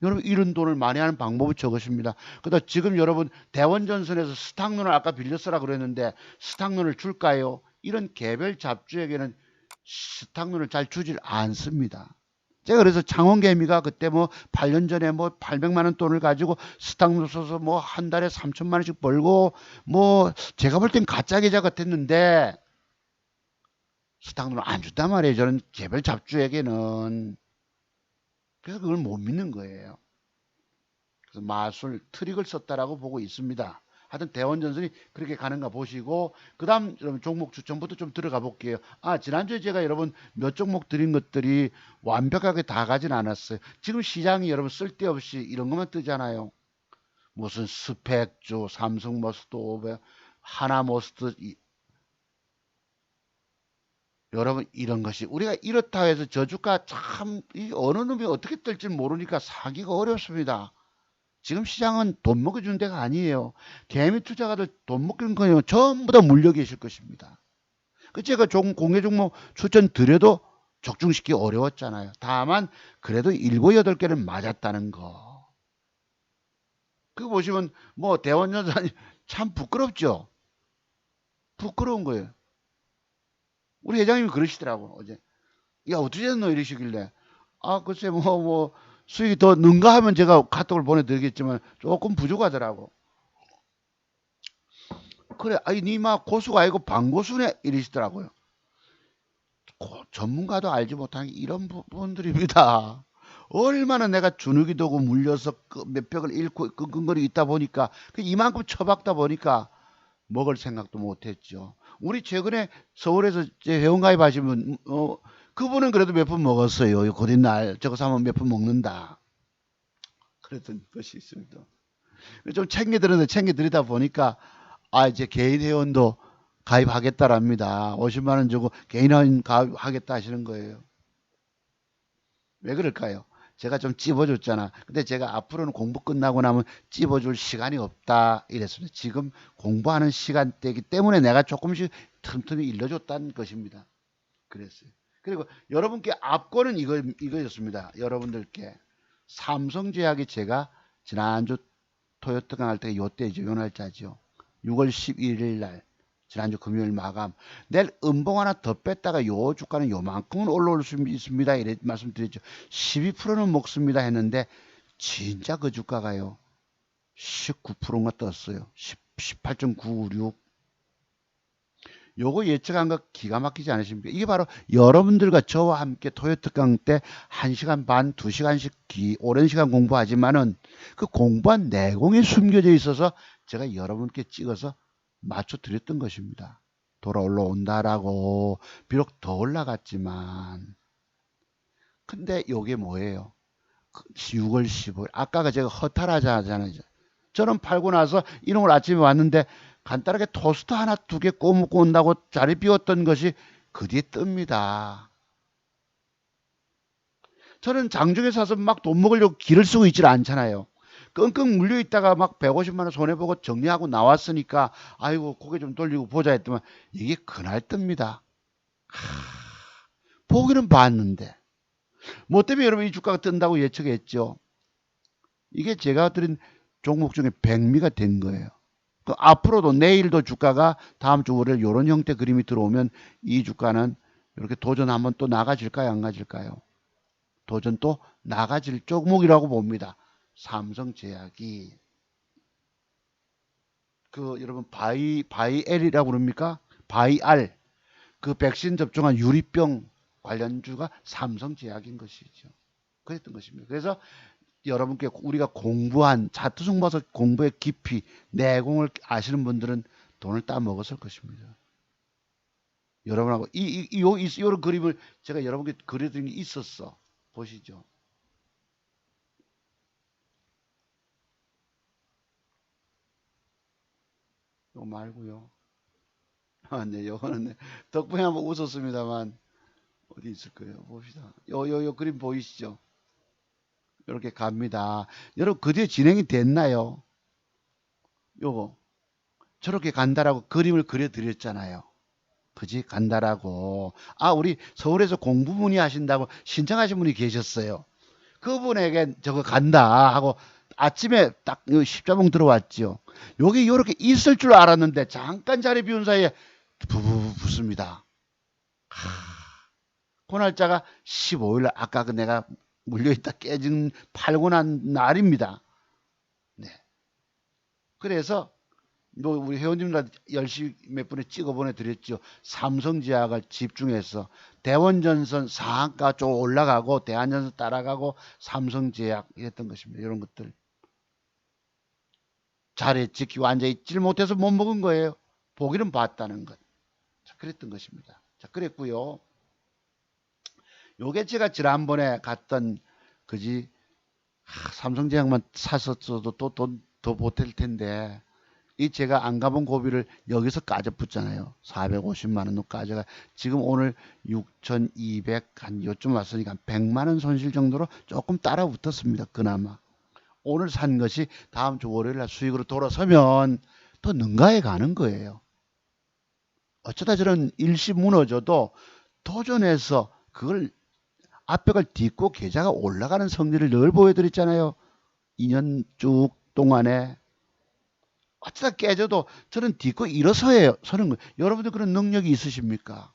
여러분 이런 돈을 많이 하는 방법이 저것입니다. 그러다 지금 여러분 대원전선에서 스탁론을 아까 빌렸으라 그랬는데 스탁론을 줄까요? 이런 개별 잡주에게는 스탁론을 잘 주질 않습니다. 제가 그래서 창원개미가 그때 뭐 8년 전에 뭐 800만 원 돈을 가지고 스탁론 써서 뭐 한 달에 3천만 원씩 벌고 뭐 제가 볼 땐 가짜 계좌 같았는데 스탁론을 안 줬단 말이에요. 저는 개별 잡주에게는. 그래서 그걸 못 믿는 거예요. 그래서 마술 트릭을 썼다라고 보고 있습니다. 하여튼 대원전선이 그렇게 가는가 보시고 그 다음 종목 추천부터 좀 들어가 볼게요. 지난주에 제가 여러분 몇 종목 드린 것들이 완벽하게 다 가진 않았어요. 지금 시장이 여러분 쓸데없이 이런 것만 뜨잖아요. 무슨 스펙주, 삼성머스트, 하나머스트 여러분 이런 것이 우리가 이렇다 해서 저주가 참 어느 놈이 어떻게 뜰지 모르니까 사기가 어렵습니다. 지금 시장은 돈 먹여주는 데가 아니에요. 개미 투자가들 돈 먹이는 거예요. 전부 다 물려 계실 것입니다. 그 제가 공개 종목 추천 드려도 적중시키기 어려웠잖아요. 다만 그래도 7, 8개는 맞았다는 거. 그거 보시면 뭐 대원전산이 참 부끄럽죠. 부끄러운 거예요. 우리 회장님이 그러시더라고 어제. 야 어떻게 됐노 이러시길래 글쎄 뭐 수익이 더 는가 하면 제가 카톡을 보내드리겠지만 조금 부족하더라고. 그래 니마 고수가 아니고 방고수네 이러시더라고요. 전문가도 알지 못하는 이런 부분들입니다. 얼마나 내가 주눅이도고 물려서 몇 벽을 잃고 끙끙거리고 있다 보니까 이만큼 처박다 보니까 먹을 생각도 못했죠. 우리 최근에 서울에서 회원 가입하시면 그분은 그래도 몇 푼 먹었어요. 곧 있날 저거 사면 몇 푼 먹는다. 그랬던 것이 있습니다. 좀 챙겨드리다 보니까 이제 개인 회원도 가입하겠다랍니다. 50만 원 주고 개인 회원 가입하겠다 하시는 거예요. 왜 그럴까요? 제가 좀 찝어줬잖아. 근데 제가 앞으로는 공부 끝나고 나면 찝어줄 시간이 없다 이랬습니다. 지금 공부하는 시간대이기 때문에 내가 조금씩 틈틈이 일러줬다는 것입니다. 그랬어요. 그리고 여러분께 앞권은 이거였습니다. 여러분들께 삼성제약이 제가 지난주 토요트강 할 때 요때죠. 요 날짜죠. 6월 11일 날 지난주 금요일 마감. 내일 음봉 하나 더 뺐다가 요 주가는 요만큼은 올라올 수 있습니다. 이래 말씀드렸죠. 12%는 먹습니다 했는데 진짜 그 주가가요. 19%가 떴어요. 18.996. 요거 예측한 거 기가 막히지 않으십니까? 이게 바로 여러분들과 저와 함께 토요특강 때 1시간 반, 2시간씩 오랜 시간 공부하지만은 그 공부한 내공이 숨겨져 있어서 제가 여러분께 찍어서 맞춰 드렸던 것입니다. 돌아 올라온다라고. 비록 더 올라갔지만. 근데 요게 뭐예요? 6월 15일. 아까가 제가 허탈하자 하잖아요. 저는 팔고 나서 이놈을 아침에 왔는데 간단하게 토스트 하나 두 개 꼬 먹고 온다고 자리 비웠던 것이 그 뒤에 뜹니다. 저는 장중에 사서 막 돈 먹으려고 길을 쓰고 있질 않잖아요. 끙끙 물려 있다가 막 150만 원 손해보고 정리하고 나왔으니까 아이고 고개 좀 돌리고 보자 했더만 이게 그날 뜹니다. 보기는 봤는데 뭐 때문에 여러분 이 주가가 뜬다고 예측했죠. 이게 제가 드린 종목 중에 백미가 된 거예요. 그 앞으로도 내일도 주가가 다음 주 월요일 이런 형태 그림이 들어오면 이 주가는 이렇게 도전 한번 또 나가질까요? 안 가질까요? 도전 또 나가질 종목이라고 봅니다. 삼성제약이 그 여러분 바이엘이라고 그럽니까? 바이알 그 백신 접종한 유리병 관련주가 삼성제약인 것이죠. 그랬던 것입니다. 그래서 여러분께 우리가 공부한 자투성 봐서 공부의 깊이 내공을 아시는 분들은 돈을 따먹었을 것입니다. 여러분하고 이런 그림을 제가 여러분께 그려드린 게 있었어. 보시죠. 이거 말고요. 네, 요거는 네. 덕분에 한번 웃었습니다만 어디 있을 거예요. 봅시다. 요 그림 보이시죠? 이렇게 갑니다. 여러분 그 뒤에 진행이 됐나요? 요거 저렇게 간다라고 그림을 그려드렸잖아요. 그지 간다라고. 우리 서울에서 공부 문의하신다고 신청하신 분이 계셨어요. 그분에게 저거 간다 하고 아침에 딱 십자봉 들어왔죠. 여기 이렇게 있을 줄 알았는데 잠깐 자리 비운 사이에 부부부 붙습니다. 그 날짜가 15일 아까 그 내가 물려있다 깨진 팔고 난 날입니다. 네. 그래서 우리 회원님들 10시 몇 분에 찍어 보내드렸죠. 삼성제약을 집중해서 대원전선 상한가 쪽 올라가고 대한전선 따라가고 삼성제약 이랬던 것입니다. 이런 것들 자리에 지키고 앉아있질 못해서 못 먹은 거예요. 보기는 봤다는 것. 자, 그랬던 것입니다. 자, 그랬고요. 요게 제가 지난번에 갔던 그지 삼성제약만 샀었어도 또 돈 더 보탤 텐데 이 제가 안 가본 고비를 여기서 까져 붙잖아요. 450만 원로 까져가 지금 오늘 6,200 한 요쯤 왔으니까 100만 원 손실 정도로 조금 따라 붙었습니다. 그나마 오늘 산 것이 다음 주 월요일 날 수익으로 돌아서면 더 능가해 가는 거예요. 어쩌다 저런 일시 무너져도 도전해서 그걸 앞벽을 딛고 계좌가 올라가는 성질을 늘 보여드렸잖아요. 2년 쭉 동안에 어쩌다 깨져도 저는 딛고 일어서요. 서는 거예요. 여러분들 그런 능력이 있으십니까?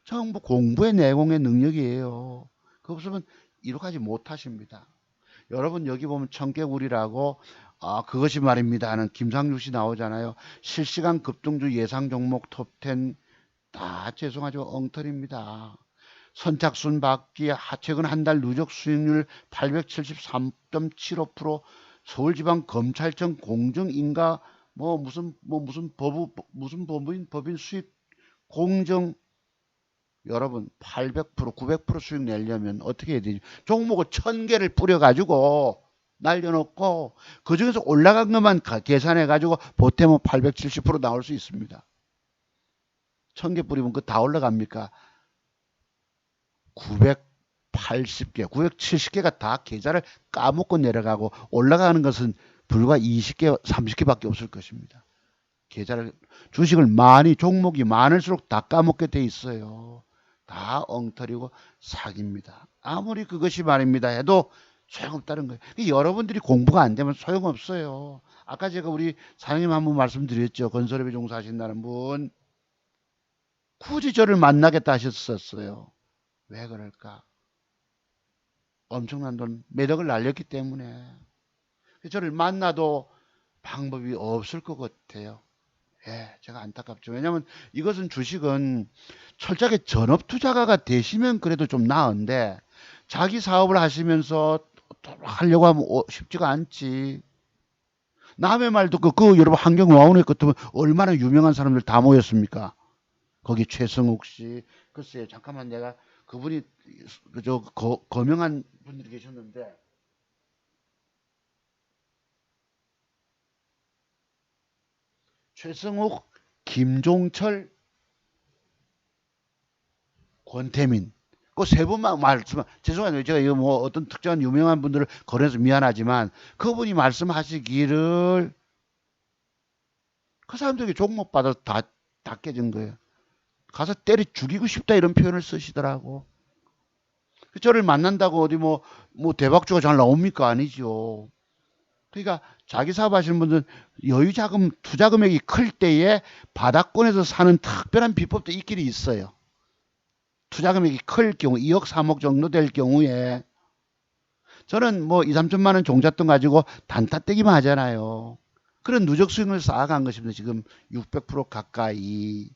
전부 공부의 내공의 능력이에요. 그거 없으면 이룩하지 못하십니다. 여러분 여기 보면 청개구리라고 그것이 말입니다 하는 김상률 씨 나오잖아요. 실시간 급등주 예상 종목 톱10 다 죄송하지만 엉터리입니다. 선착순 받기 최근 한 달 누적 수익률 873.75% 서울지방검찰청 공정인가 무슨 법인 수익 공정 여러분 800%, 900% 수익 내려면 어떻게 해야 되죠? 종목을 1000개를 뿌려가지고 날려놓고 그중에서 올라간 것만 계산해가지고 보태면 870% 나올 수 있습니다. 1000개 뿌리면 그거 다 올라갑니까? 980개, 970개가 다 계좌를 까먹고 내려가고 올라가는 것은 불과 20개, 30개밖에 없을 것입니다. 계좌를 주식을 많이 종목이 많을수록 다 까먹게 돼 있어요. 다 엉터리고 사기입니다. 아무리 그것이 말입니다 해도 소용없다는 거예요. 여러분들이 공부가 안 되면 소용없어요. 아까 제가 우리 사장님 한 분 말씀드렸죠. 건설업에 종사하신다는 분. 굳이 저를 만나겠다 하셨었어요. 왜 그럴까? 엄청난 돈, 매덕을 날렸기 때문에. 저를 만나도 방법이 없을 것 같아요. 예, 제가 안타깝죠. 왜냐면 이것은 주식은 철저하게 전업투자가가 되시면 그래도 좀 나은데 자기 사업을 하시면서 하려고 하면 쉽지가 않지. 남의 말도 그 여러분 환경노하우에 같으면 얼마나 유명한 사람들 다 모였습니까? 거기 최성욱 씨, 글쎄요, 잠깐만 내가 그분이 그저 거명한 분들이 계셨는데 최성욱, 김종철, 권태민 그 세 분만 말씀 죄송해요 제가 이거 뭐 어떤 특정한 유명한 분들을 거론해서 미안하지만 그분이 말씀하시기를 그 사람들에게 종목 받아서 다 깨진 거예요. 가서 때려 죽이고 싶다 이런 표현을 쓰시더라고. 저를 만난다고 어디 뭐 대박주가 잘 나옵니까? 아니죠. 그러니까 자기 사업하시는 분들은 여유 자금 투자 금액이 클 때에 바닥권에서 사는 특별한 비법도 있긴 있어요. 투자 금액이 클 경우 2억 3억 정도 될 경우에 저는 뭐 2, 3천만 원 종잣돈 가지고 단타 떼기만 하잖아요. 그런 누적 수익을 쌓아간 것입니다. 지금 600% 가까이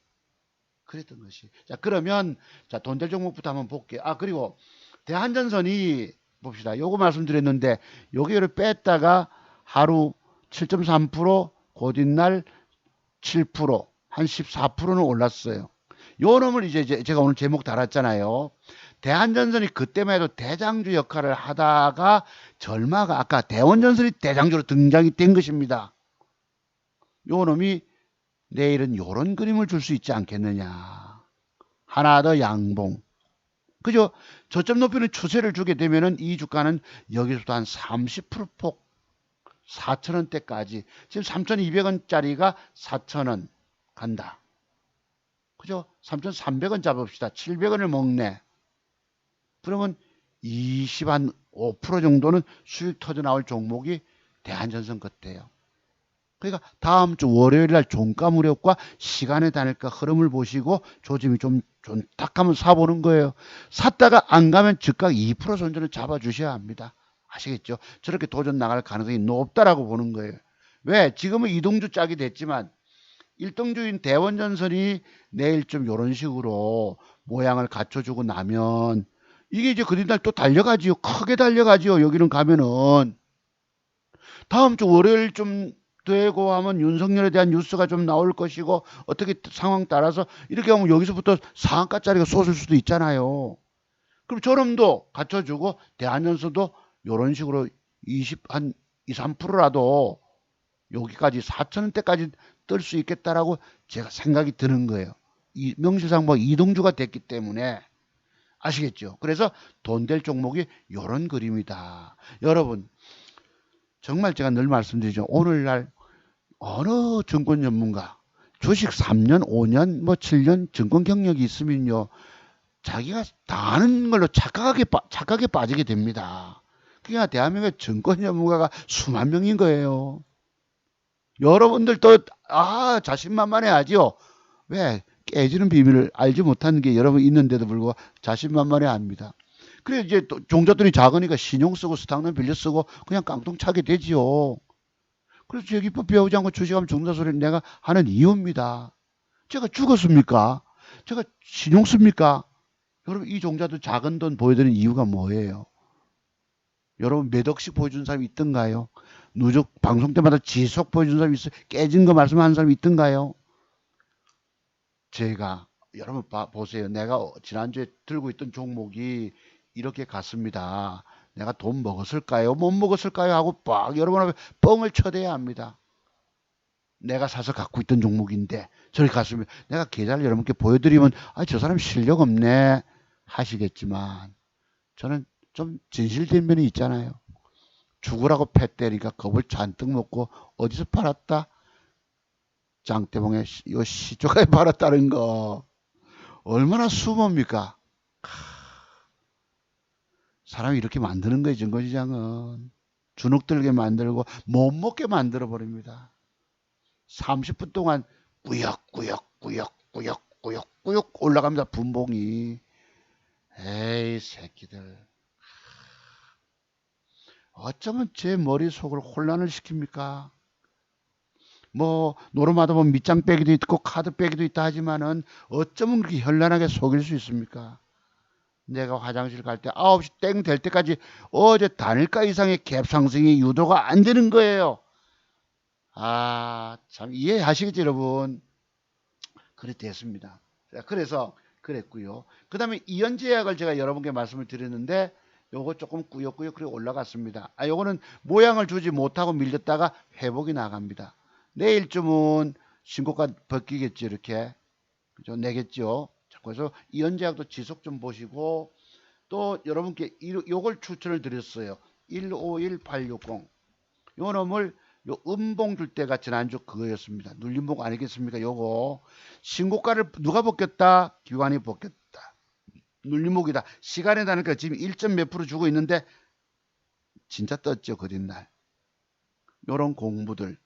그랬던 것이. 자 그러면 자 돈 될 종목부터 한번 볼게요. 아 그리고 대한전선이 봅시다. 요거 말씀드렸는데 여기를 뺐다가 하루 7.3% 곧잇날 7%한 14%는 올랐어요. 요 놈을 이제 제가 오늘 제목 달았잖아요. 대한전선이 그때만 해도 대장주 역할을 하다가 절마가 아까 대원전선이 대장주로 등장이 된 것입니다. 요 놈이 내일은 요런 그림을 줄 수 있지 않겠느냐. 하나 더 양봉. 그죠? 저점 높이는 추세를 주게 되면은 이 주가는 여기서도 한 30%폭 4,000원대까지 지금 3,200원짜리가 4,000원 간다. 그죠? 3,300원 잡읍시다. 700원을 먹네. 그러면 25% 정도는 수익 터져 나올 종목이 대한전선 같아요. 그러니까 다음 주 월요일 날 종가 무렵과 시간에 다닐까 흐름을 보시고 조짐이 좀 딱 하면 사보는 거예요. 샀다가 안 가면 즉각 2% 손절을 잡아주셔야 합니다. 아시겠죠? 저렇게 도전 나갈 가능성이 높다라고 보는 거예요. 왜? 지금은 이동주 짝이 됐지만 일등주인 대원전선이 내일 좀 이런 식으로 모양을 갖춰주고 나면 이게 이제 그린날 또 달려가지요. 크게 달려가지요. 여기는 가면은 다음 주 월요일 좀 되고 하면 윤석열에 대한 뉴스가 좀 나올 것이고 어떻게 상황 따라서 이렇게 하면 여기서부터 상한가짜리가 쏟을 수도 있잖아요. 그럼 저놈도 갖춰주고 대한연수도 이런 식으로 한 2, 3%라도 여기까지 4천원대까지 뜰 수 있겠다라고 제가 생각이 드는 거예요. 이 명실상 뭐 이동주가 됐기 때문에 아시겠죠? 그래서 돈 될 종목이 이런 그림이다. 여러분 정말 제가 늘 말씀드리죠. 오늘날 어느 증권 전문가 주식 3년, 5년, 뭐 7년 증권 경력이 있으면요. 자기가 다 아는 걸로 착각에 빠지게 됩니다. 그러니까 대한민국의 증권 전문가가 수만 명인 거예요. 여러분들도 자신만만해하지요. 왜? 깨지는 비밀을 알지 못하는 게 여러분 있는데도 불구하고 자신만만해합니다. 그래 이제 또 종잣돈이 작으니까 신용 쓰고 스탁론 빌려 쓰고 그냥 깡통 차게 되지요. 그래서 제기법 배우지 않고 주식하면 죽는다 소리를 내가 하는 이유입니다. 제가 죽었습니까? 제가 신용 씁니까? 여러분 이 종자도 작은 돈 보여드리는 이유가 뭐예요? 여러분 몇 억씩 보여준 사람이 있던가요? 누적 방송 때마다 지속 보여준 사람이 있어요? 깨진 거 말씀하는 사람이 있던가요? 제가 여러분 보세요. 내가 지난주에 들고 있던 종목이 이렇게 갔습니다. 내가 돈 먹었을까요? 못 먹었을까요? 하고 막 여러분 앞에 뻥을 쳐대야 합니다. 내가 사서 갖고 있던 종목인데 저렇게 갔으면 내가 계좌를 여러분께 보여드리면 아, 저 사람 실력 없네 하시겠지만 저는 좀 진실된 면이 있잖아요. 죽으라고 패 때리니까 겁을 잔뜩 먹고 어디서 팔았다? 장대봉에 요 시초가에 팔았다는 거 얼마나 수모입니까? 사람이 이렇게 만드는 거예요. 증거시장은 주눅들게 만들고 못 먹게 만들어 버립니다. 30분 동안 꾸역꾸역꾸역꾸역꾸역꾸역 올라갑니다. 분봉이. 에이 새끼들. 어쩌면 제 머릿속을 혼란을 시킵니까? 뭐 노름하다 보면 밑장 빼기도 있고 카드 빼기도 있다 하지만은 어쩌면 그렇게 현란하게 속일 수 있습니까? 내가 화장실 갈 때 9시 땡 될 때까지 어제 단일가 이상의 갭 상승이 유도가 안 되는 거예요. 아, 참 이해하시겠죠, 여러분? 그래 됐습니다. 그래서 그랬고요. 그 다음에 이연제약을 제가 여러분께 말씀을 드렸는데 요거 조금 꾸역꾸역 그래 올라갔습니다. 아, 요거는 모양을 주지 못하고 밀렸다가 회복이 나갑니다. 내일쯤은 신고가 벗기겠죠, 이렇게. 그죠? 내겠죠. 자, 그래서 이연제약도 지속 좀 보시고 또 여러분께 요걸 추천을 드렸어요. 151860. 요 놈을 요 음봉 줄 때가 지난주 그거였습니다. 눌림목 아니겠습니까? 요거 신고가를 누가 벗겼다? 기관이 벗겼다. 눌림목이다. 시간에 다니까 지금 1점 몇 프로 주고 있는데 진짜 떴죠. 그뒷날. 요런 공부들.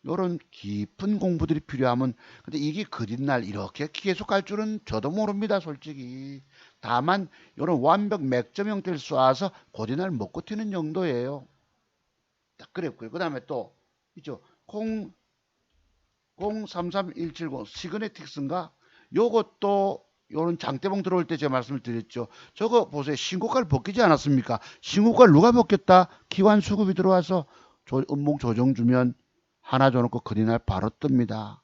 요런 깊은 공부들이 필요하면 근데 이게 그뒷날 이렇게 계속 갈 줄은 저도 모릅니다. 솔직히. 다만 요런 완벽 맥점 형태를 쏴서 그뒷날 먹고 튀는 정도예요. 딱 그랬고요. 그 다음에 또 있죠. 033170 시그네틱스인가? 요것도 요런 장대봉 들어올 때 제가 말씀을 드렸죠. 저거 보세요. 신고가를 벗기지 않았습니까? 신고가를 누가 벗겼다? 기관 수급이 들어와서 음봉 조정 주면 하나 줘놓고 그리날 바로 뜹니다.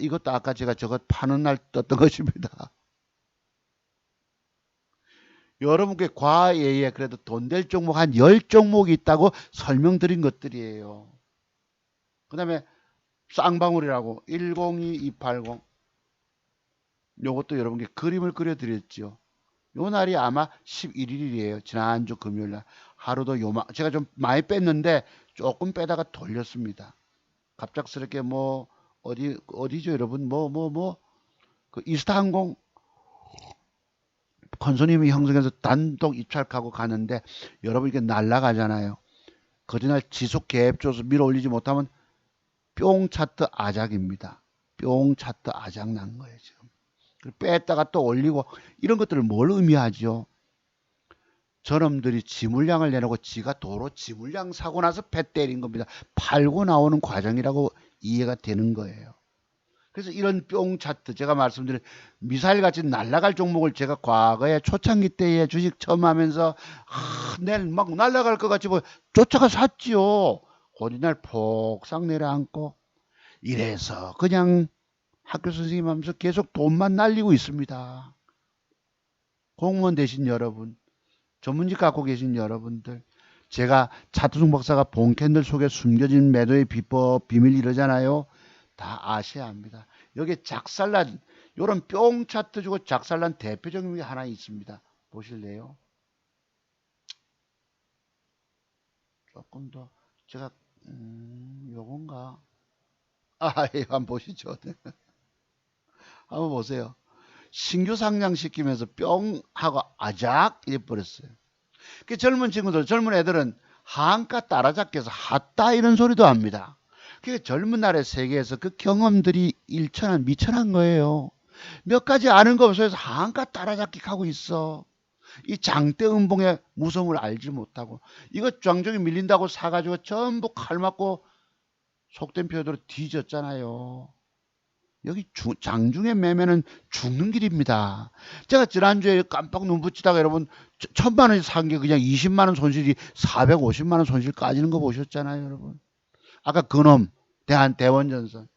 이것도 아까 제가 저거 파는 날 떴던 것입니다. 여러분께 과외에 그래도 돈 될 종목 한 10종목이 있다고 설명드린 것들이에요. 그 다음에 쌍방울이라고 102280 요것도 여러분께 그림을 그려드렸죠. 요 날이 아마 11일이에요. 지난주 금요일날 하루도 제가 좀 많이 뺐는데 조금 빼다가 돌렸습니다. 갑작스럽게 뭐 어디죠 여러분 그 이스타항공 컨소님이 형성해서 단독 입찰하고 가는데 여러분 이게 날라가잖아요. 거짓날 지속 갭 줘서 밀어 올리지 못하면 뿅 차트 아작입니다. 뿅 차트 아작 난 거예요 지금. 뺐다가 또 올리고 이런 것들을 뭘 의미하죠? 저놈들이 지물량을 내놓고 지가 도로 지물량 사고 나서 배 때린 겁니다. 팔고 나오는 과정이라고 이해가 되는 거예요. 그래서 이런 뿅 차트 제가 말씀드린 미사일 같이 날아갈 종목을 제가 과거에 초창기 때에 주식 처음 하면서 내일 막 날아갈 것 같이 뭐 쫓아가 샀지요. 곧이날 폭삭 내려앉고 이래서 그냥 학교 선생님 하면서 계속 돈만 날리고 있습니다. 공무원 되신 여러분, 전문직 갖고 계신 여러분들, 제가 차트중 박사가 본캔들 속에 숨겨진 매도의 비법, 비밀 이러잖아요. 다 아셔야 합니다. 여기 작살난, 요런 뿅 차트 주고 작살난 대표적인 게 하나 있습니다. 보실래요? 조금 더, 제가, 요건가? 예, 한번 보시죠. 한번 보세요. 신규 상장시키면서 뿅 하고 아작 이래버렸어요. 그 젊은 친구들, 젊은 애들은 한가 따라잡기 해서 핫다 이런 소리도 합니다. 그 젊은 날의 세계에서 그 경험들이 일천한 미천한 거예요. 몇 가지 아는 거 없어서 한가 따라잡기 하고 있어. 이 장대 음봉의 무서움을 알지 못하고 이거 장중에 밀린다고 사가지고 전부 칼 맞고 속된 표현으로 뒤졌잖아요. 여기 장중의 매매는 죽는 길입니다. 제가 지난주에 깜빡 눈 붙이다가 여러분 1,000만 원이 산 게 그냥 20만 원 손실이 450만 원 손실 까지는 거 보셨잖아요, 여러분. 아까 그놈 대원전선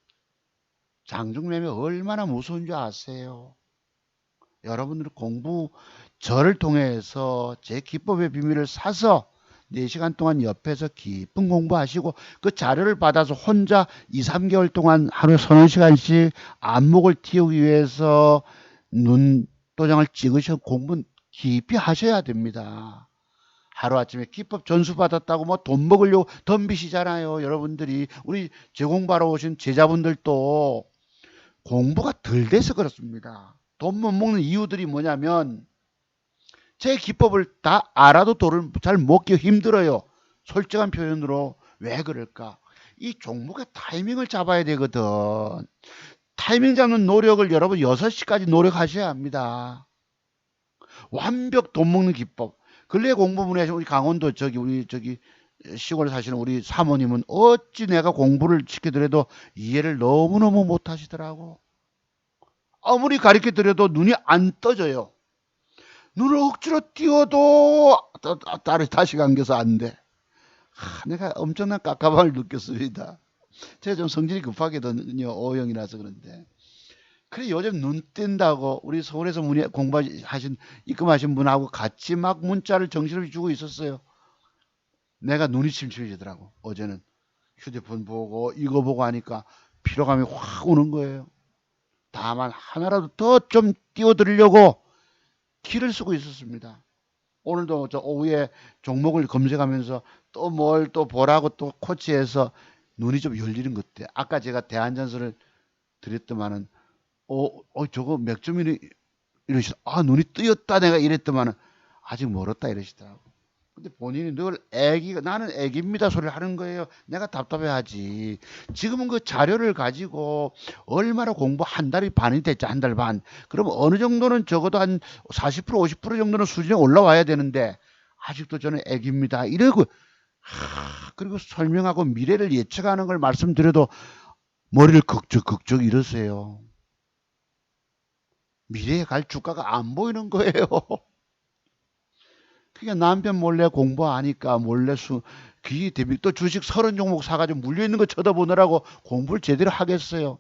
장중매매 얼마나 무서운 줄 아세요? 여러분들 공부 저를 통해서 제 기법의 비밀을 사서 4시간 동안 옆에서 깊은 공부하시고 그 자료를 받아서 혼자 2, 3개월 동안 하루에 서너 시간씩 안목을 틔우기 위해서 눈도장을 찍으셔 공부 깊이 하셔야 됩니다. 하루아침에 기법 전수 받았다고 뭐 돈 먹으려고 덤비시잖아요. 여러분들이 우리 제공받아 오신 제자분들도 공부가 덜 돼서 그렇습니다. 돈 못 먹는 이유들이 뭐냐면 제 기법을 다 알아도 돈을 잘 먹기 힘들어요. 솔직한 표현으로 왜 그럴까? 이 종목의 타이밍을 잡아야 되거든. 타이밍 잡는 노력을 여러분 6시까지 노력하셔야 합니다. 완벽 돈 먹는 기법. 근래 공부문에 하신 우리 강원도 우리 시골에 사시는 우리 사모님은 어찌 내가 공부를 시켜드려도 이해를 너무너무 못 하시더라고. 아무리 가르쳐 드려도 눈이 안 떠져요. 눈을 억지로 띄워도 딸이 다시 감겨서 안 돼. 내가 엄청난 깝깝함을 느꼈습니다. 제가 좀 성질이 급하거든요. O형이라서 그런데. 그래 요즘 눈 뜬다고 우리 서울에서 공부하신 입금하신 분하고 같이 막 문자를 정신없이 주고 있었어요. 내가 눈이 침침해지더라고. 어제는 휴대폰 보고 이거 보고 하니까 피로감이 확 오는 거예요. 다만 하나라도 더 좀 띄워드리려고 키를 쓰고 있었습니다. 오늘도 저 오후에 종목을 검색하면서 또 뭘 또 보라고 또 코치해서 눈이 좀 열리는 것 같아. 아까 제가 대안전설을 드렸더만은 저거 몇 점이니 이러시다. 아 눈이 뜨였다 내가 이랬더만은 아직 멀었다 이러시더라고. 근데 본인이 늘 나는 애기입니다 소리를 하는 거예요. 내가 답답해하지. 지금은 그 자료를 가지고 얼마나 공부 한 달이 반이 됐지 한 달 반. 그러면 어느 정도는 적어도 한 40% 50% 정도는 수준에 올라와야 되는데 아직도 저는 애기입니다. 이러고 그리고 설명하고 미래를 예측하는 걸 말씀드려도 머리를 극적 이러세요. 미래에 갈 주가가 안 보이는 거예요. 그러니까 남편 몰래 공부하니까 몰래 귀 대비 또 주식 30종목 사가지고 물려있는 거 쳐다보느라고 공부를 제대로 하겠어요.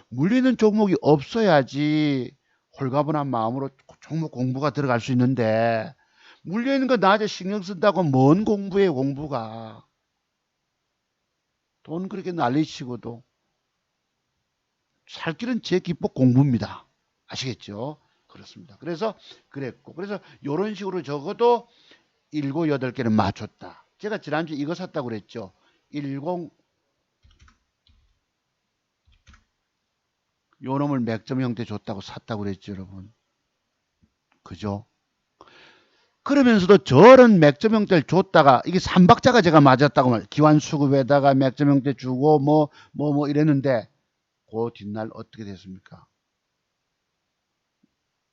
물리는 종목이 없어야지 홀가분한 마음으로 종목 공부가 들어갈 수 있는데 물려있는 거 낮에 신경 쓴다고 뭔 공부예요 공부가. 돈 그렇게 난리치고도 살 길은 제 기법 공부입니다. 아시겠죠? 그렇습니다. 그래서 그랬고 그래서 이런 식으로 적어도 7, 8개는 맞췄다. 제가 지난주에 이거 샀다고 그랬죠. 10 요 놈을 맥점 형태 줬다고 샀다고 그랬죠, 여러분. 그죠? 그러면서도 저런 맥점 형태를 줬다가 이게 3박자가 제가 맞았다고 말. 기관 수급에다가 맥점 형태 주고 뭐 이랬는데 그 뒷날 어떻게 됐습니까?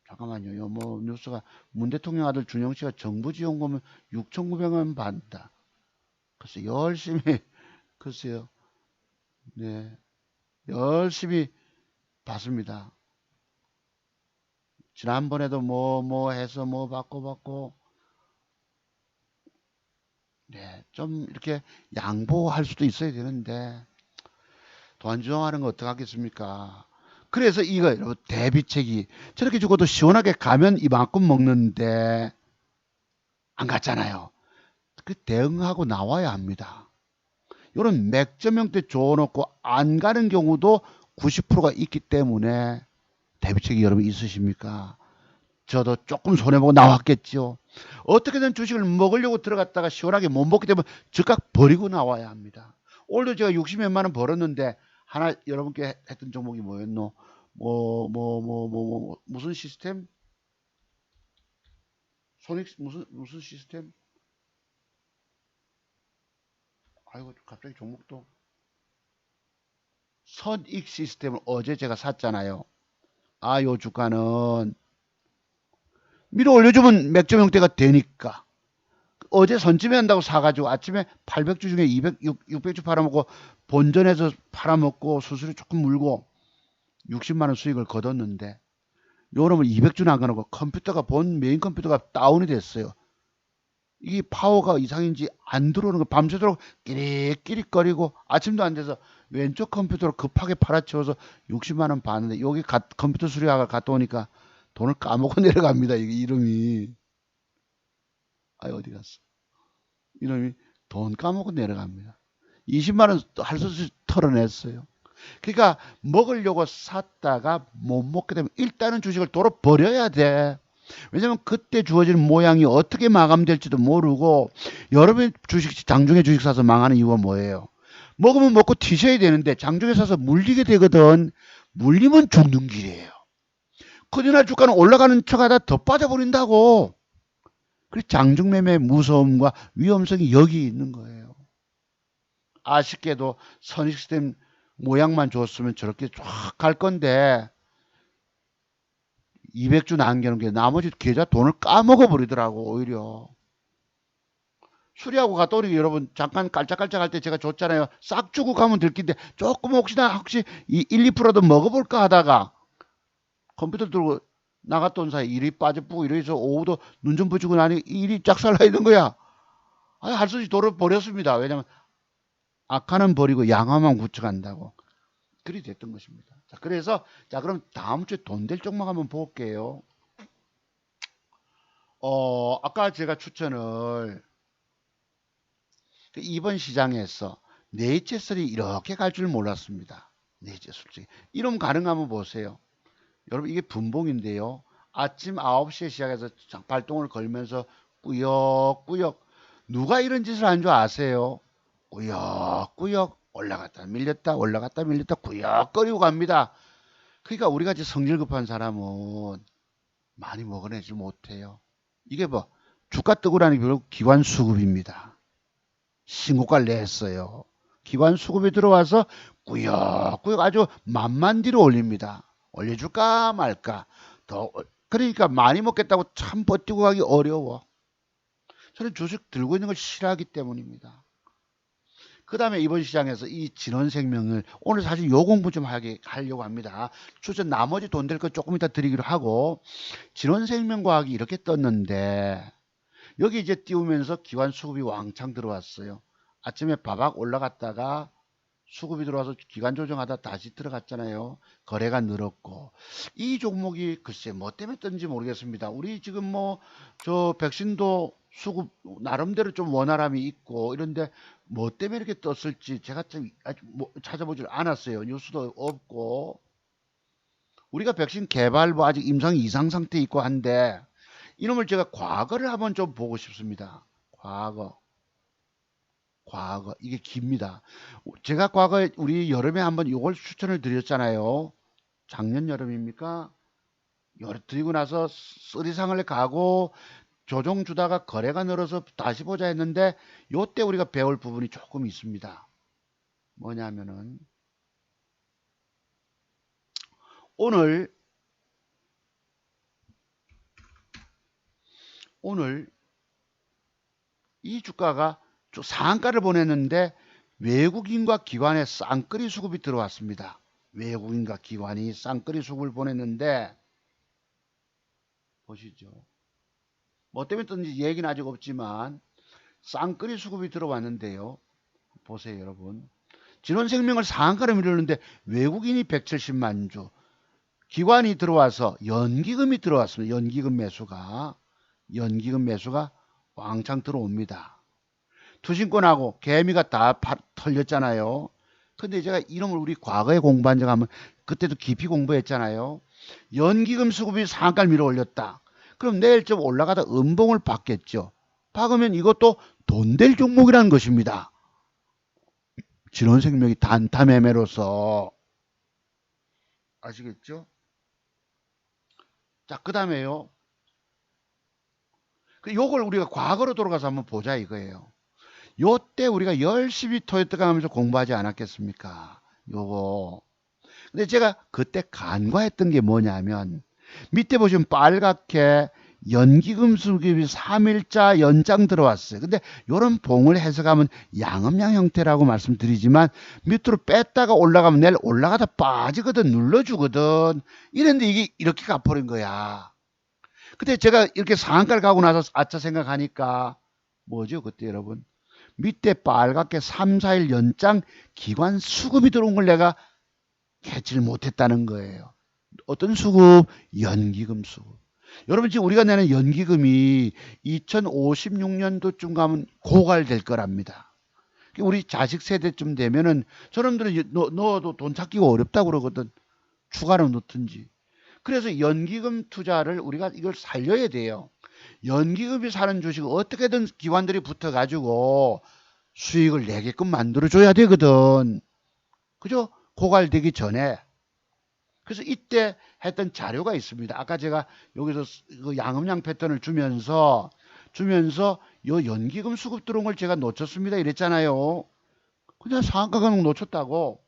잠깐만요. 뭐 뉴스가 문 대통령 아들 준영 씨가 정부 지원금을 6,900원 받는다. 글쎄 열심히 글쎄요. 네. 열심히 받습니다. 지난번에도 뭐 해서 뭐 받고 네. 좀 이렇게 양보할 수도 있어야 되는데 돈 주정하는 거 어떡하겠습니까? 그래서 이거 여러분 대비책이 저렇게 죽어도 시원하게 가면 이만큼 먹는데 안 갔잖아요. 그 대응하고 나와야 합니다. 이런 맥점 형태 줘놓고 안 가는 경우도 90%가 있기 때문에 대비책이 여러분 있으십니까? 저도 조금 손해보고 나왔겠죠. 어떻게든 주식을 먹으려고 들어갔다가 시원하게 못 먹기 때문에 즉각 버리고 나와야 합니다. 오늘도 제가 60몇만 원 벌었는데 하나 여러분께 했던 종목이 뭐였노? 무슨 시스템? 소닉 무슨 시스템? 아이고 갑자기 종목도 선익 시스템을 어제 제가 샀잖아요. 아, 요 주가는 밀어 올려주면 맥점 형태가 되니까. 어제 선점에 한다고 사가지고 아침에 800주 중에 600주 팔아먹고 본전에서 팔아먹고 수수료 조금 물고 60만 원 수익을 거뒀는데 요놈을 200주 나가놓고 컴퓨터가 메인 컴퓨터가 다운이 됐어요. 이 파워가 이상인지 안 들어오는 거 밤새도록 끼릭끼릭거리고 아침도 안 돼서 왼쪽 컴퓨터로 급하게 팔아치워서 60만 원 받는데 여기 컴퓨터 수리하러 갔다 오니까 돈을 까먹고 내려갑니다. 이게 이름이. 아, 어디 갔어? 이놈이 돈 까먹고 내려갑니다. 20만 원 할 수 없이 털어냈어요. 그러니까 먹으려고 샀다가 못 먹게 되면 일단은 주식을 도로 버려야 돼. 왜냐면 그때 주어지는 모양이 어떻게 마감될지도 모르고 여러분이 장중에 주식 사서 망하는 이유가 뭐예요? 먹으면 먹고 튀셔야 되는데 장중에 사서 물리게 되거든. 물리면 죽는 길이에요. 큰일 주가는 올라가는 척하다 더 빠져버린다고. 그래서 장중 매매의 무서움과 위험성이 여기 있는 거예요. 아쉽게도 선익 시스템 모양만 줬으면 저렇게 쫙 갈 건데 200주 남겨놓은 게 나머지 계좌 돈을 까먹어 버리더라고. 오히려 수리하고 갔다 오니 여러분 잠깐 깔짝깔짝 할 때 제가 줬잖아요. 싹 주고 가면 될 텐데 조금 혹시 이 1, 2%도 먹어볼까 하다가 컴퓨터 들고 나갔다 온 사이 일이 빠져보고 이래서 오후도 눈 좀 붙이고 나니 일이 짝살나 있는 거야. 할 수 없이 돈을 버렸습니다. 왜냐면 악화는 버리고 양화만 구축한다고. 그리 됐던 것입니다. 자, 그래서 자 그럼 다음 주에 돈 될 쪽만 한번 볼게요. 아까 제가 추천을 이번 시장에서 네이처설이 이렇게 갈 줄 몰랐습니다. 네이처 솔직히 이름 가능하면 보세요. 여러분 이게 분봉인데요. 아침 9시에 시작해서 발동을 걸면서 꾸역꾸역 누가 이런 짓을 한 줄 아세요? 꾸역꾸역 올라갔다 밀렸다 올라갔다 밀렸다 꾸역거리고 갑니다. 그러니까 우리 같이 성질 급한 사람은 많이 먹어내지 못해요. 이게 뭐 주가 뜨고라는 게 결국 기관 수급입니다. 신고가를 냈어요. 기관 수급이 들어와서 꾸역꾸역 아주 만만디로 올립니다. 올려줄까 말까. 그러니까 많이 먹겠다고 참 버티고 가기 어려워. 저는 주식 들고 있는 걸 싫어하기 때문입니다. 그 다음에 이번 시장에서 이 진원생명을 오늘 사실 요 공부 좀 하려고 합니다. 추천 나머지 돈 될 거 조금 이따 드리기로 하고 진원생명과학이 이렇게 떴는데 여기 이제 띄우면서 기관 수급이 왕창 들어왔어요. 아침에 바박 올라갔다가 수급이 들어와서 기간 조정하다 다시 들어갔잖아요. 거래가 늘었고 이 종목이 글쎄 뭐 때문에 떴는지 모르겠습니다. 우리 지금 뭐 저 백신도 수급 나름대로 좀 원활함이 있고 이런데 뭐 때문에 이렇게 떴을지 제가 좀 아직 뭐 찾아보질 않았어요. 뉴스도 없고 우리가 백신 개발부 아직 임상 이상 상태에 있고 한데 이놈을 제가 과거를 한번 좀 보고 싶습니다. 과거 이게 깁니다. 제가 과거에 우리 여름에 한번 이걸 추천을 드렸잖아요. 작년 여름입니까? 드리고 나서 쓰리상을 가고 조정 주다가 거래가 늘어서 다시 보자 했는데 요때 우리가 배울 부분이 조금 있습니다. 뭐냐면은 오늘 이 주가가 상한가를 보냈는데 외국인과 기관의 쌍끌이 수급이 들어왔습니다. 외국인과 기관이 쌍끌이 수급을 보냈는데 보시죠. 뭐 때문에 떴는지 얘기는 아직 없지만 쌍끌이 수급이 들어왔는데요. 보세요 여러분. 진원생명을 상한가로 밀었는데 외국인이 170만 주 기관이 들어와서 연기금이 들어왔습니다. 연기금 매수가 왕창 들어옵니다. 투신권하고 개미가 다 털렸잖아요. 근데 제가 이름을 우리 과거에 공부한 적 하면 그때도 깊이 공부했잖아요. 연기금 수급이 상한가를 밀어 올렸다. 그럼 내일 좀 올라가다 음봉을 받겠죠. 박으면 이것도 돈 될 종목이라는 것입니다. 진원생명이 단타 매매로서 아시겠죠? 자, 그 다음에요. 요걸 우리가 과거로 돌아가서 한번 보자 이거예요. 요때 우리가 열심히 토요트 가면서 공부하지 않았겠습니까? 요거. 근데 제가 그때 간과했던 게 뭐냐면 밑에 보시면 빨갛게 연기금 수급이 3일자 연장 들어왔어요. 근데 요런 봉을 해석하면 양음양 형태라고 말씀드리지만 밑으로 뺐다가 올라가면 내일 올라가다 빠지거든 눌러주거든. 이랬는데 이게 이렇게 가버린 거야. 근데 제가 이렇게 상한가를 가고 나서 아차 생각하니까 뭐죠 그때 여러분? 밑에 빨갛게 3, 4일 연장 기관 수급이 들어온 걸 내가 캐치를 못했다는 거예요. 어떤 수급? 연기금 수급. 여러분 지금 우리가 내는 연기금이 2056년도쯤 가면 고갈될 거랍니다. 우리 자식 세대쯤 되면은 저놈들은 넣어도 돈 찾기가 어렵다고 그러거든. 추가로 넣든지. 그래서 연기금 투자를 우리가 이걸 살려야 돼요. 연기금이 사는 주식을 어떻게든 기관들이 붙어가지고 수익을 내게끔 만들어줘야 되거든. 그죠? 고갈되기 전에. 그래서 이때 했던 자료가 있습니다. 아까 제가 여기서 그 양음양 패턴을 주면서 요 연기금 수급 들어온 걸 제가 놓쳤습니다. 이랬잖아요. 그냥 상한가 가격 놓쳤다고.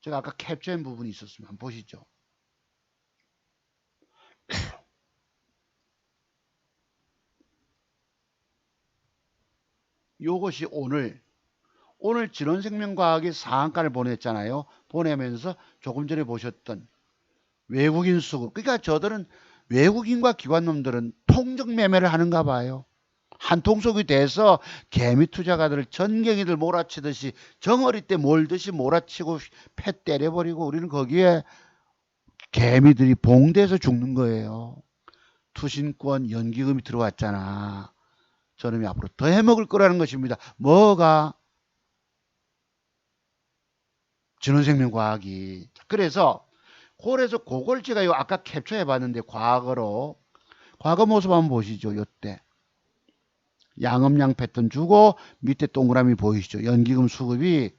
제가 아까 캡처한 부분이 있었으면 한번 보시죠. 요것이 오늘 진원생명과학이 상한가를 보냈잖아요. 보내면서 조금 전에 보셨던 외국인 수급. 그러니까 저들은 외국인과 기관놈들은 통정 매매를 하는가 봐요. 한 통속이 돼서 개미 투자가들을 전갱이들 몰아치듯이 정어리 때 몰듯이 몰아치고 패 때려버리고 우리는 거기에 개미들이 봉돼서 죽는 거예요. 투신권 연기금이 들어왔잖아. 저놈이 앞으로 더 해먹을 거라는 것입니다. 뭐가? 진원생명과학이. 그래서 그걸 제가 아까 캡처해 봤는데 과거 모습 한번 보시죠. 요때 양음양 패턴 주고 밑에 동그라미 보이시죠? 연기금 수급이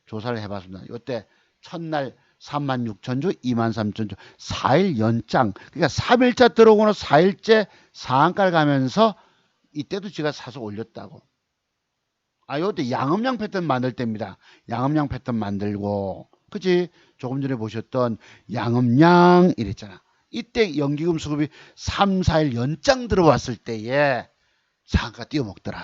조사를 해봤습니다. 요때 첫날 36,000주, 23,000주, 4일 연장. 그러니까 3일차 들어오고는 4일째 상한가를 가면서 이때도 제가 사서 올렸다고. 요때 양음양 패턴 만들 때입니다. 양음양 패턴 만들고, 그치? 조금 전에 보셨던 양음양 이랬잖아. 이때 연기금 수급이 3, 4일 연장 들어왔을 때에 상한가 띄워먹더라.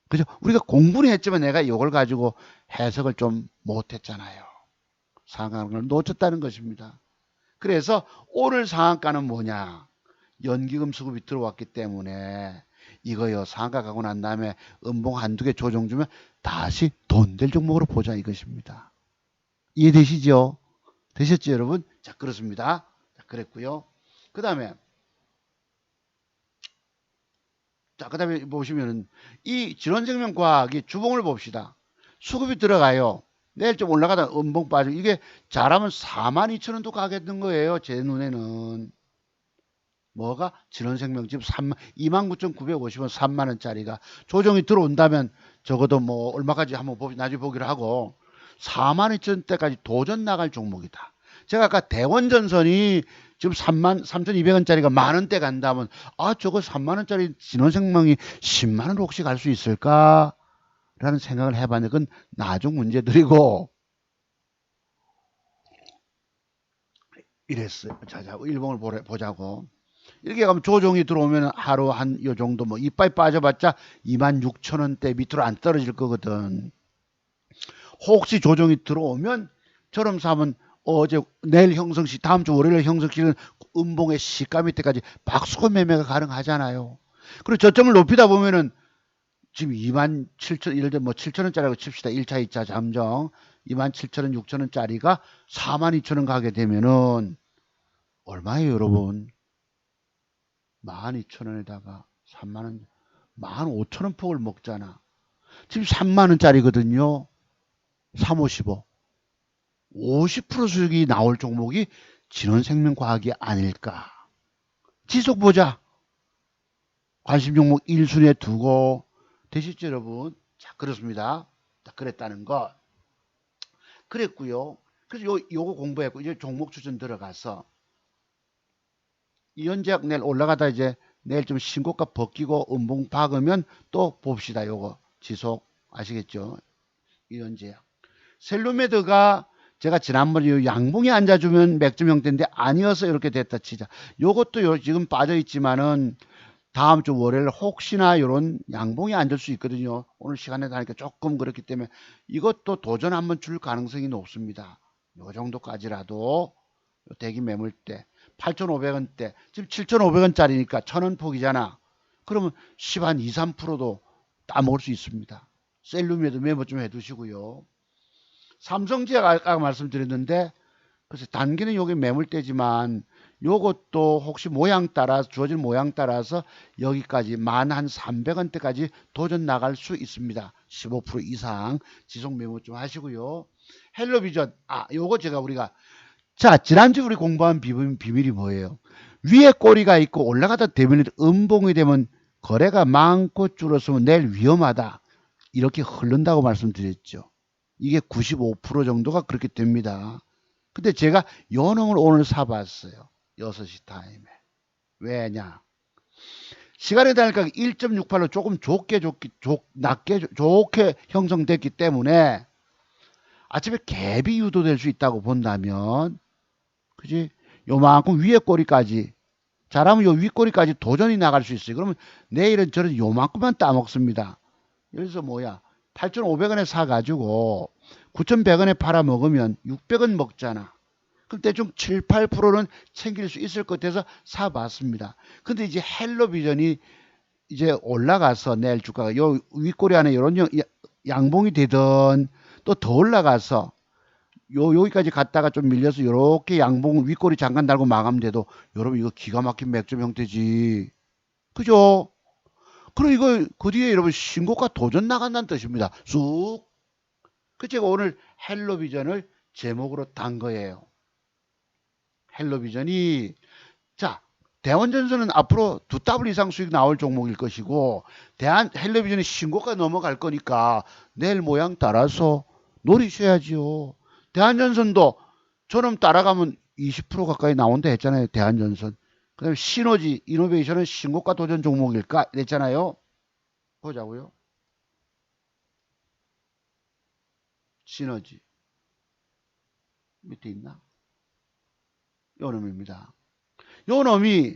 그죠? 우리가 공부는 했지만 내가 이걸 가지고 해석을 좀 못했잖아요. 상한가를 놓쳤다는 것입니다. 그래서 오늘 상한가는 뭐냐? 연기금 수급이 들어왔기 때문에 이거요. 상한가 가고 난 다음에 음봉 한두 개 조정 주면 다시 돈 될 종목으로 보자 이것입니다. 이해되시죠? 되셨죠 여러분? 자 그렇습니다. 자, 그랬고요. 그 다음에 보시면은 이 진원생명과학이 주봉을 봅시다. 수급이 들어가요. 내일 좀 올라가다 음봉 빠지고 이게 잘하면 42,000원도 가겠는 거예요. 제 눈에는. 뭐가? 진원생명 지금 29,950원 3만원짜리가 조정이 들어온다면 적어도 뭐 얼마까지 한번 나중에 보기로 하고 42,000원대까지 도전 나갈 종목이다. 제가 아까 대원전선이 지금 33,200원짜리가 만원대 간다면 저거 3만원짜리 진원생명이 10만원 혹시 갈 수 있을까? 라는 생각을 해봤는데 그건 나중 문제들이고 이랬어요. 자, 일봉을 보자고. 이렇게 가면 조정이 들어오면 하루 한 요 정도 뭐 이빨 빠져봤자 26,000원대 밑으로 안 떨어질 거거든. 혹시 조정이 들어오면 저럼 사면 내일 형성시 다음 주 월요일 형성시는 음봉의 시가 밑에까지 박수권 매매가 가능하잖아요. 그리고 저점을 높이다 보면은 지금 27,000 예를 들면 뭐 7,000원짜리라고 칩시다. 1차 2차 잠정 27,000원 6,000원짜리가 42,000원 가게 되면은 얼마예요 여러분? 12,000원에다가 3만원 15,000원 폭을 먹잖아. 지금 3만원짜리거든요. 355 50% 수익이 나올 종목이 진원생명과학이 아닐까. 지속 보자. 관심 종목 1순위에 두고 되셨죠 여러분? 자 그렇습니다. 자, 그랬다는 거. 그랬고요. 그래서 요거 공부했고 이제 종목 추천 들어가서 이현제약 내일 올라가다 이제 내일 좀 신고가 벗기고 음봉 박으면 또 봅시다. 요거 지속 아시겠죠? 이현제약. 셀로메드가 제가 지난번에 요 양봉에 앉아주면 맥점 형태인데 아니어서 이렇게 됐다 치자. 요것도 지금 빠져 있지만은 다음 주 월요일 혹시나 요런 양봉에 앉을 수 있거든요. 오늘 시간에 다니까 조금 그렇기 때문에 이것도 도전 한번 줄 가능성이 높습니다. 요 정도까지라도 대기 매물대 8,500원대 지금 7,500원짜리니까 1,000원 폭이잖아. 그러면 10 한 2, 3%도 따먹을 수 있습니다. 셀룸에도 메모 좀 해두시고요. 삼성제약 아까 말씀드렸는데 그래서 단기는 여기 매물대지만 요것도 혹시 모양 따라 주어진 모양 따라서 여기까지 만 한 300원대까지 도전 나갈 수 있습니다. 15% 이상 지속 메모 좀 하시고요. 헬로비전 요거 제가 우리가 자 지난주 우리 공부한 비밀이 뭐예요? 위에 꼬리가 있고 올라가다 되면 음봉이 되면 거래가 많고 줄었으면 내일 위험하다 이렇게 흐른다고 말씀드렸죠. 이게 95% 정도가 그렇게 됩니다. 근데 제가 요놈을 오늘 사봤어요. 6시 타임에. 왜냐? 시간에 다니까 1.68로 조금 좋게 형성됐기 때문에 아침에 갭이 유도될 수 있다고 본다면, 그지? 요만큼 위에 꼬리까지, 잘하면 요 윗꼬리까지 도전이 나갈 수 있어요. 그러면 내일은 저는 요만큼만 따먹습니다. 여기서 뭐야? 8,500원에 사가지고 9,100원에 팔아먹으면 600원 먹잖아. 그럼 대충 7, 8%는 챙길 수 있을 것 같아서 사봤습니다. 근데 이제 헬로비전이 이제 올라가서 내일 주가가 요 윗꼬리 안에 이런 양봉이 되든 또 더 올라가서 여기까지 갔다가 좀 밀려서 요렇게 양봉 윗꼬리 잠깐 달고 마감돼도 여러분 이거 기가 막힌 맥점 형태지. 그죠? 그리고 이거 그 뒤에 여러분 신고가 도전 나간다는 뜻입니다. 쑥. 그 제가 오늘 헬로비전을 제목으로 단 거예요. 헬로비전이 자 대원전선은 앞으로 2W 이상 수익 나올 종목일 것이고 헬로비전이 신고가 넘어갈 거니까 내일 모양 따라서 노리셔야지요. 대한전선도 저놈 따라가면 20% 가까이 나온다 했잖아요. 대한전선. 그 다음에 시너지 이노베이션은 신고가 도전 종목일까 그랬잖아요. 보자고요. 시너지 밑에 있나? 요 놈입니다. 요 놈이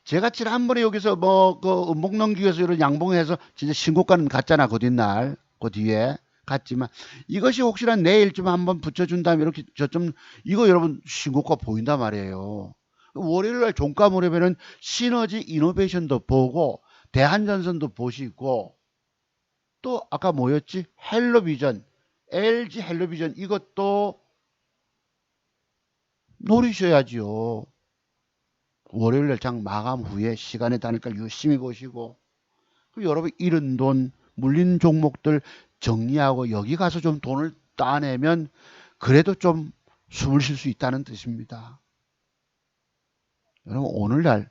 제가 지난번에 여기서 뭐 그 음봉 넘기기 위해서 이런 양봉해서 진짜 신고가는 갔잖아. 그 뒷날 그 뒤에 갔지만 이것이 혹시나 내일쯤 한번 붙여준다면 이렇게 저점 이거 여러분 신고가 보인단 말이에요. 월요일날 종가 무렵에는 시너지 이노베이션도 보고 대한전선도 보시고 또 아까 뭐였지? 헬로비전 LG 헬로비전 이것도 노리셔야지요. 월요일날 장 마감 후에 시간에 다니까 유심히 보시고 여러분 잃은 돈 물린 종목들 정리하고 여기 가서 좀 돈을 따내면 그래도 좀 숨을 쉴 수 있다는 뜻입니다. 여러분 오늘날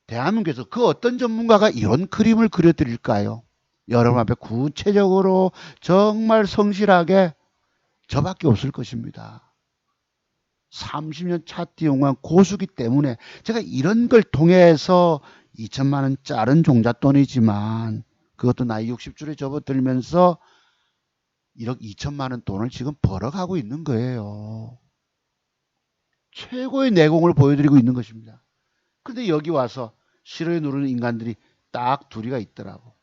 대한민국에서 그 어떤 전문가가 이런 그림을 그려드릴까요? 여러분 앞에 구체적으로 정말 성실하게 저밖에 없을 것입니다. 30년 차트 연구한 고수기 때문에 제가 이런 걸 통해서 2천만 원짜리 종잣돈이지만 그것도 나이 60줄에 접어들면서 1억 2천만 원 돈을 지금 벌어가고 있는 거예요. 최고의 내공을 보여드리고 있는 것입니다. 근데 여기 와서 싫어요 누르는 인간들이 딱 둘이가 있더라고.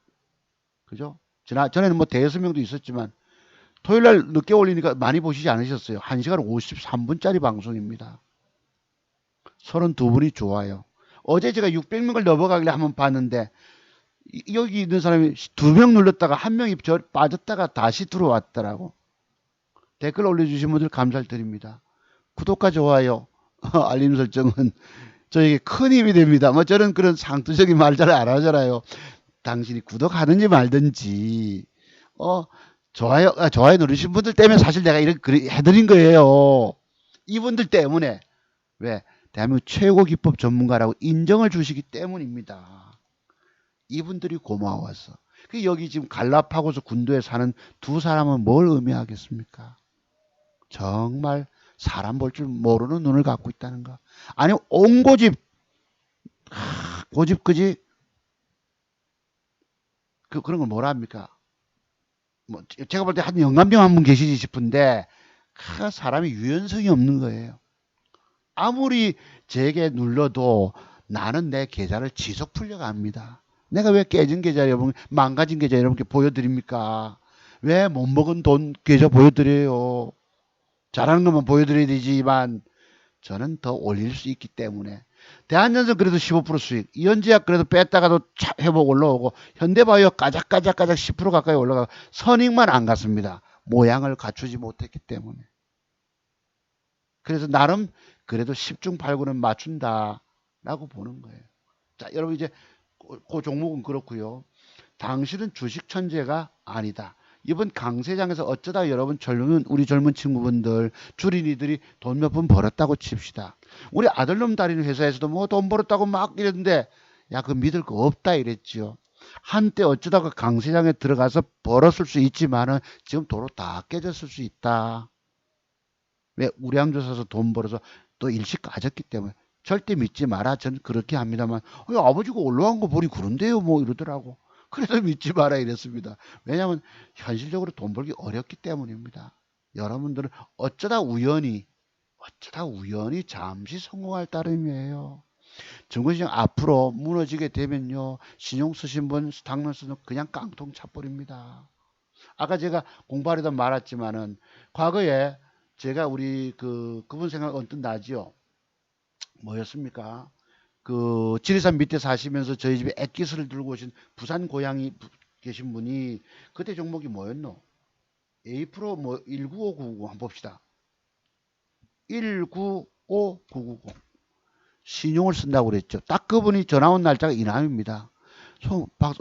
그죠? 전에는 뭐 대여섯 명도 있었지만 토요일날 늦게 올리니까 많이 보시지 않으셨어요. 1시간 53분짜리 방송입니다. 32분이 좋아요. 어제 제가 600명을 넘어가길래 한번 봤는데 여기 있는 사람이 2명 눌렀다가 1명이 빠졌다가 다시 들어왔더라고. 댓글 올려주신 분들 감사드립니다. 구독과 좋아요, 알림 설정은 저에게 큰 힘이 됩니다. 뭐 저는 그런 상투적인 말 잘 안 하잖아요. 당신이 구독하든지 말든지 좋아요 누르신 분들 때문에 사실 내가 이렇게 해드린 거예요. 이분들 때문에 왜 대한민국 최고 기법 전문가라고 인정을 주시기 때문입니다. 이분들이 고마워서. 여기 지금 갈라파고스 군도에 사는 두 사람은 뭘 의미하겠습니까? 정말 사람 볼 줄 모르는 눈을 갖고 있다는 거. 아니 옹고집 고집 그지? 그런 걸 뭐라 합니까? 뭐 제가 볼 때 한 영감병 한 분 계시지 싶은데 사람이 유연성이 없는 거예요. 아무리 제게 눌러도 나는 내 계좌를 지속 풀려갑니다. 내가 왜 깨진 계좌 여러분, 망가진 계좌 여러분께 보여드립니까? 왜 못 먹은 돈 계좌 보여드려요? 잘하는 것만 보여드려야 되지만 저는 더 올릴 수 있기 때문에. 대한전선 그래도 15% 수익, 이현제약 그래도 뺐다가도 회복 올라오고, 현대바이오 까작까작 10% 가까이 올라가고, 선익만 안 갔습니다. 모양을 갖추지 못했기 때문에. 그래서 나름 그래도 10중 8구는 맞춘다라고 보는 거예요. 자, 여러분 이제 그 종목은 그렇고요. 당신은 주식 천재가 아니다. 이번 강세장에서 어쩌다 여러분 우리 젊은 친구분들 주린이들이 돈 몇 푼 벌었다고 칩시다. 우리 아들놈 다니는 회사에서도 뭐 돈 벌었다고 막 이랬는데 야, 그 믿을 거 없다 이랬지요. 한때 어쩌다가 강세장에 들어가서 벌었을 수 있지만은 지금 도로 다 깨졌을 수 있다. 왜? 우량주사서 돈 벌어서 또 일식 까졌기 때문에. 절대 믿지 마라. 전 그렇게 합니다만 아버지가 올라간 거 보니 그런데요 뭐 이러더라고. 그래서 믿지 마라 이랬습니다. 왜냐하면 현실적으로 돈 벌기 어렵기 때문입니다. 여러분들은 어쩌다 우연히 잠시 성공할 따름이에요. 증권시장 앞으로 무너지게 되면요, 신용 쓰신 분 스탁런스는 그냥 깡통 차버립니다. 아까 제가 공부하려다 말았지만은 과거에 제가 우리 그분 생각 언뜻 나지요. 뭐였습니까? 그 지리산 밑에 사시면서 저희 집에 액기스를 들고 오신 부산 고향이 계신 분이 그때 종목이 뭐였노? A프로 뭐 195990 한번 봅시다. 195990 신용을 쓴다고 그랬죠. 딱 그분이 전화 온 날짜가 이날입니다.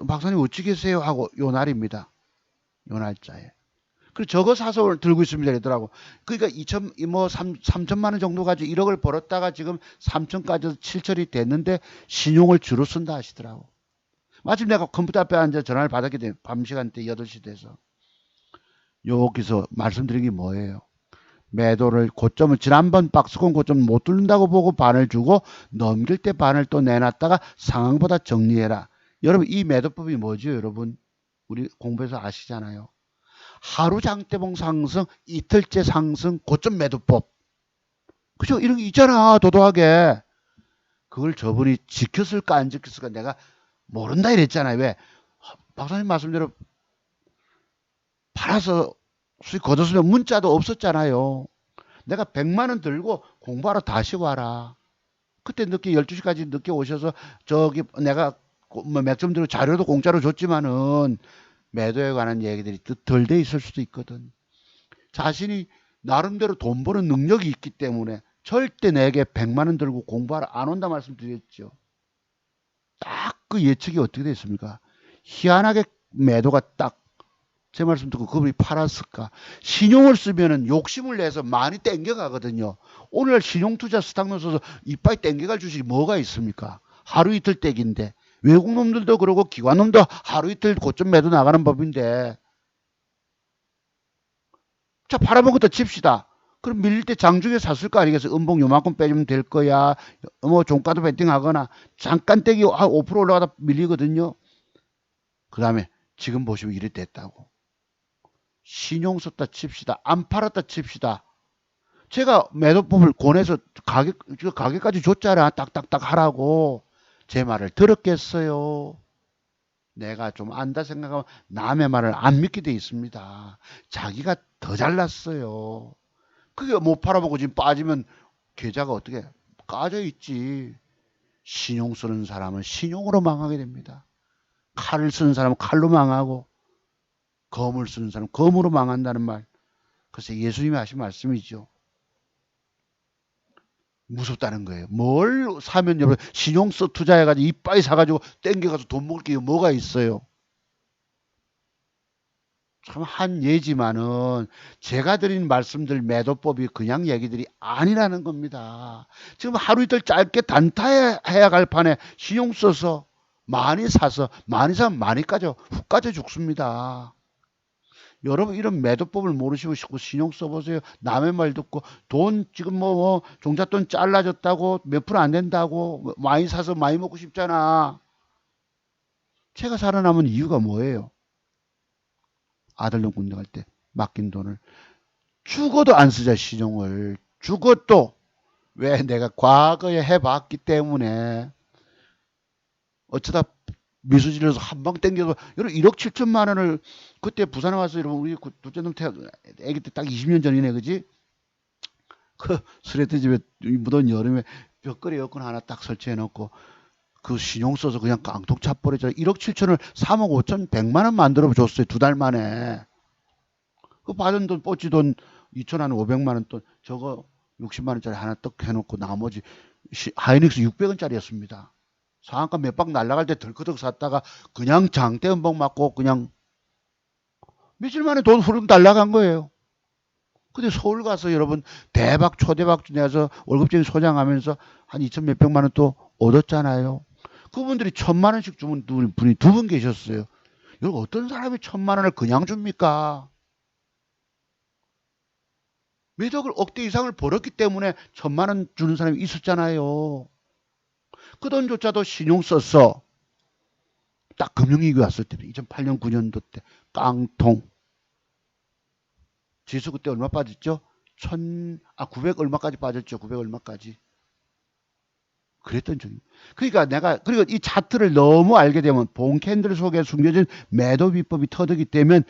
박사님 어찌 계세요? 하고 요 날입니다. 요 날짜에. 그리고 저거 사서 들고 있습니다. 이러더라고. 그러니까 3천만 원 정도 가지고 1억을 벌었다가 지금 3천까지 7천이 됐는데 신용을 주로 쓴다 하시더라고. 마침 내가 컴퓨터 앞에 앉아 전화를 받았기 때문에 밤 시간대 8시 돼서. 여기서 말씀드린 게 뭐예요? 매도를 고점을 지난번 박스권 고점 못 뚫는다고 보고 반을 주고 넘길 때 반을 또 내놨다가 상황보다 정리해라. 여러분 이 매도법이 뭐죠? 여러분 우리 공부해서 아시잖아요. 하루 장대봉 상승, 이틀째 상승, 고점 매도법. 그죠? 이런 게 있잖아, 도도하게. 그걸 저분이 지켰을까, 안 지켰을까, 내가 모른다 이랬잖아요. 왜? 박사님 말씀대로 팔아서 수익 거뒀으면 문자도 없었잖아요. 내가 100만 원 들고 공부하러 다시 와라. 그때 늦게 12시까지 늦게 오셔서 저기 내가 뭐 맥점 들고 자료도 공짜로 줬지만은 매도에 관한 얘기들이 덜 돼 있을 수도 있거든. 자신이 나름대로 돈 버는 능력이 있기 때문에 절대 내게 100만 원 들고 공부하러 안 온다 말씀드렸죠. 딱 그 예측이 어떻게 됐습니까? 희한하게 매도가 딱 제 말씀 듣고 그분이 팔았을까? 신용을 쓰면은 욕심을 내서 많이 땡겨가거든요. 오늘 신용투자 스탁론 써서 이빨 땡겨갈 주식이 뭐가 있습니까? 하루 이틀 떼기인데. 외국 놈들도 그러고 기관 놈도 하루 이틀 고점 매도 나가는 법인데. 자, 팔아먹었다 칩시다. 그럼 밀릴 때 장중에 샀을 거 아니겠어요? 음봉 요만큼 빼주면 될 거야. 뭐 종가도 베팅하거나 잠깐 떼기 한 5% 올라가다 밀리거든요. 그 다음에 지금 보시면 이래 됐다고. 신용 썼다 칩시다. 안 팔았다 칩시다. 제가 매도법을 권해서 가격까지 줬잖아. 딱딱딱 하라고. 제 말을 들었겠어요? 내가 좀 안다 생각하면 남의 말을 안 믿게 돼 있습니다. 자기가 더 잘났어요. 그게 못 팔아보고 지금 빠지면 계좌가 어떻게 까져 있지. 신용 쓰는 사람은 신용으로 망하게 됩니다. 칼을 쓰는 사람은 칼로 망하고 검을 쓰는 사람은 검으로 망한다는 말. 그래서 예수님이 하신 말씀이죠. 무섭다는 거예요. 뭘 사면 여러분 신용 써 투자해가지고 이빠이 사가지고 땡겨가서 돈 먹을 게 뭐가 있어요. 참 한 예지만은 제가 드린 말씀들 매도법이 그냥 얘기들이 아니라는 겁니다. 지금 하루 이틀 짧게 단타해야 갈 판에 신용 써서 많이 사서 많이 사면 많이 까져 훅 까져 죽습니다. 여러분 이런 매도법을 모르시고 신용 써보세요. 남의 말 듣고 돈 지금 뭐 종잣돈 잘라졌다고 몇 프로 안 된다고 많이 사서 많이 먹고 싶잖아. 제가 살아남은 이유가 뭐예요? 아들놈 군대 갈 때 맡긴 돈을 죽어도 안 쓰자 신용을 죽어도 왜 내가 과거에 해봤기 때문에 어쩌다 미수질러서 한 방 땡겨서 여러분 1억 7천만 원을 그때 부산에 와서 여러분 우리 둘째 놈 애기 때 딱 20년 전이네 그지? 그 스레트 집에 무더운 여름에 벽걸이 에어컨 하나 딱 설치해 놓고 그 신용 써서 그냥 깡통 차버리잖아. 1억 7천을 3억 5천 100만 원 만들어 줬어요. 두 달 만에. 그 받은 돈 뽀찌 돈 2천 한 500만 원 돈 저거 60만 원짜리 하나 떡 해놓고 나머지 하이닉스 600원짜리였습니다. 상한가 몇 박 날라갈 때 덜커덕 샀다가 그냥 장대 음봉 맞고 그냥 며칠 만에 돈 후룩 날라간 거예요. 근데 서울 가서 여러분 대박 초대박 내서 월급쟁이 소장하면서 한 2천 몇백만 원 또 얻었잖아요. 그분들이 1,000만 원씩 주는 분이 두 분 계셨어요. 여러분 어떤 사람이 1,000만 원을 그냥 줍니까? 매덕을 억대 이상을 벌었기 때문에 1,000만 원 주는 사람이 있었잖아요. 그 돈조차도 신용 썼어. 딱 금융위기 왔을 때 2008년 9년도 때 깡통 지수 그때 얼마 빠졌죠? 900 얼마까지 빠졌죠. 900 얼마까지. 그랬던 적이. 그러니까 내가 그리고 이 차트를 너무 알게 되면 본 캔들 속에 숨겨진 매도 비법이 터득이 되면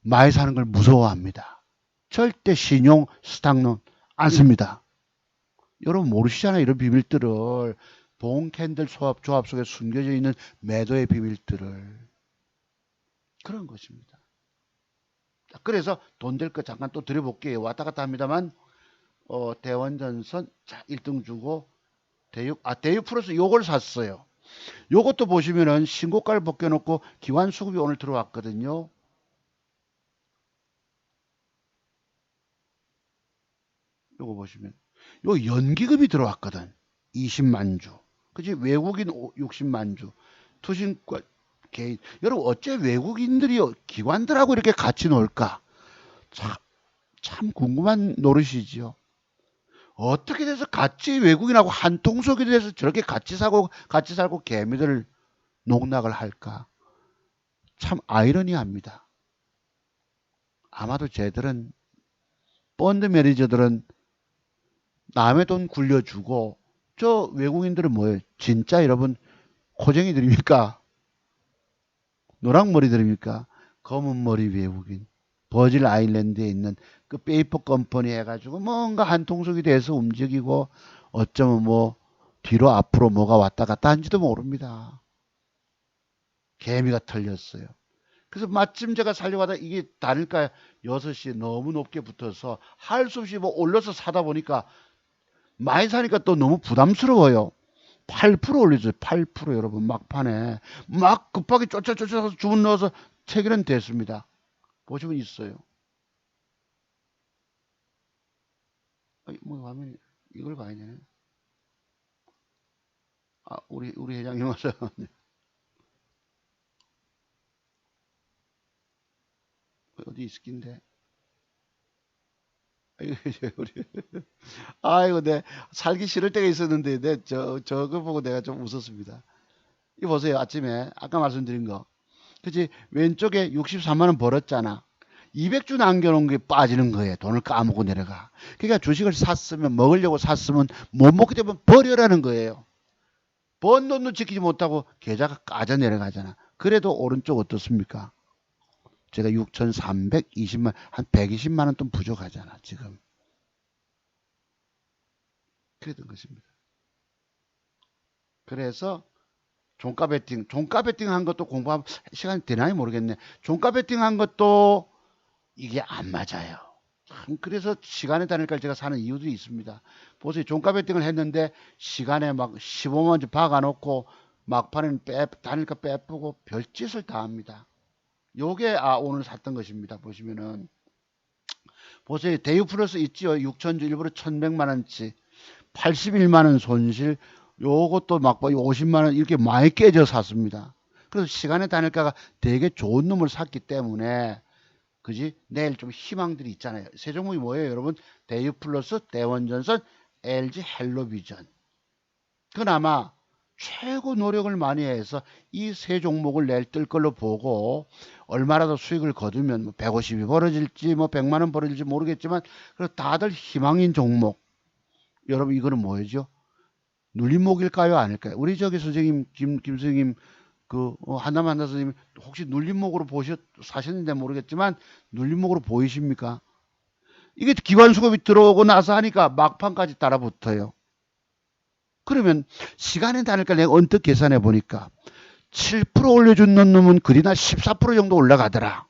많이 사는 걸 무서워합니다. 절대 신용 스탁론 안 씁니다. 여러분 모르시잖아요. 이런 비밀들을. 본 캔들 조합 속에 숨겨져 있는 매도의 비밀들을. 그런 것입니다. 그래서 돈 될 거 잠깐 또 드려볼게요. 왔다 갔다 합니다만 대원전선 자 1등 주고 대육 플러스 요걸 샀어요. 요것도 보시면은 신고가를 벗겨놓고 기관 수급이 오늘 들어왔거든요. 요거 보시면 요 연기금이 들어왔거든. 20만 주. 그치? 외국인 60만 주. 투신과 개인. 여러분 어째 외국인들이 기관들하고 이렇게 같이 놀까? 참, 참 궁금한 노릇이지요. 어떻게 돼서 같이 외국인하고 한 통속이 돼서 저렇게 같이 사고 같이 살고 개미들 농락을 할까? 참 아이러니합니다. 아마도 쟤들은 펀드 매니저들은 남의 돈 굴려주고 저 외국인들은 뭐예요? 진짜 여러분 코쟁이들입니까? 노랑머리들입니까? 검은머리 외국인. 버질 아일랜드에 있는 그 페이퍼 컴퍼니 해가지고 뭔가 한 통속이 돼서 움직이고 어쩌면 뭐 뒤로 앞으로 뭐가 왔다 갔다 한지도 모릅니다. 개미가 털렸어요. 그래서 마침 제가 살려고 하다 이게 단일가 6시에 너무 높게 붙어서 할 수 없이 뭐 올려서 사다 보니까 많이 사니까 또 너무 부담스러워요. 8% 올리죠. 8% 여러분 막판에 막 급하게 쫓아서 주문 넣어서 체결은 됐습니다. 보시면 있어요. 뭐 화면이 이걸 봐야 되네. 아, 우리 회장님 와서 어디 있을 낀데. 아이고, 우리 아이고 내 살기 싫을 때가 있었는데 내 저거 보고 내가 좀 웃었습니다. 이거 보세요. 아침에 아까 말씀드린 거. 그치? 왼쪽에 64만 원 벌었잖아. 200주 남겨놓은 게 빠지는 거예요. 돈을 까먹고 내려가. 그러니까 주식을 샀으면 먹으려고 샀으면 못 먹게 되면 버려라는 거예요. 번 돈도 지키지 못하고 계좌가 까져 내려가잖아. 그래도 오른쪽 어떻습니까? 제가 6,320만 한 120만 원 좀 부족하잖아 지금. 그랬던 것입니다. 그래서 종가 베팅 한 것도 공부하면 시간이 되나요 모르겠네. 종가 베팅 한 것도 이게 안 맞아요. 참 그래서 시간에 다닐까 제가 사는 이유도 있습니다. 보세요. 종가 베팅을 했는데 시간에 막 15만 원 박아놓고 막판에는 다닐까 빼쁘고 별짓을 다 합니다. 요게 오늘 샀던 것입니다. 보시면은 보세요. 대유 플러스 있지요. 6천주 일부러 1,100만 원치 81만 원 손실 요것도 막 50만 원 이렇게 많이 깨져 샀습니다. 그래서 시간에 다닐까가 되게 좋은 놈을 샀기 때문에 그지? 내일 좀 희망들이 있잖아요. 세 종목이 뭐예요, 여러분? 대유 플러스, 대원전선, LG 헬로비전. 그나마 최고 노력을 많이 해서 이 세 종목을 내일 뜰 걸로 보고 얼마라도 수익을 거두면 뭐 150이 벌어질지 뭐 100만 원 벌어질지 모르겠지만 그래서 다들 희망인 종목. 여러분 이거는 뭐죠? 눌림목일까요? 아닐까요? 우리 저기 선생님 김 선생님 그 한남 선생님 혹시 눌림목으로 사셨는지 모르겠지만 눌림목으로 보이십니까? 이게 기관 수급이 들어오고 나서 하니까 막판까지 따라붙어요. 그러면 시간의 단위를 내가 언뜻 계산해 보니까 7% 올려준 놈은 그리나 14% 정도 올라가더라.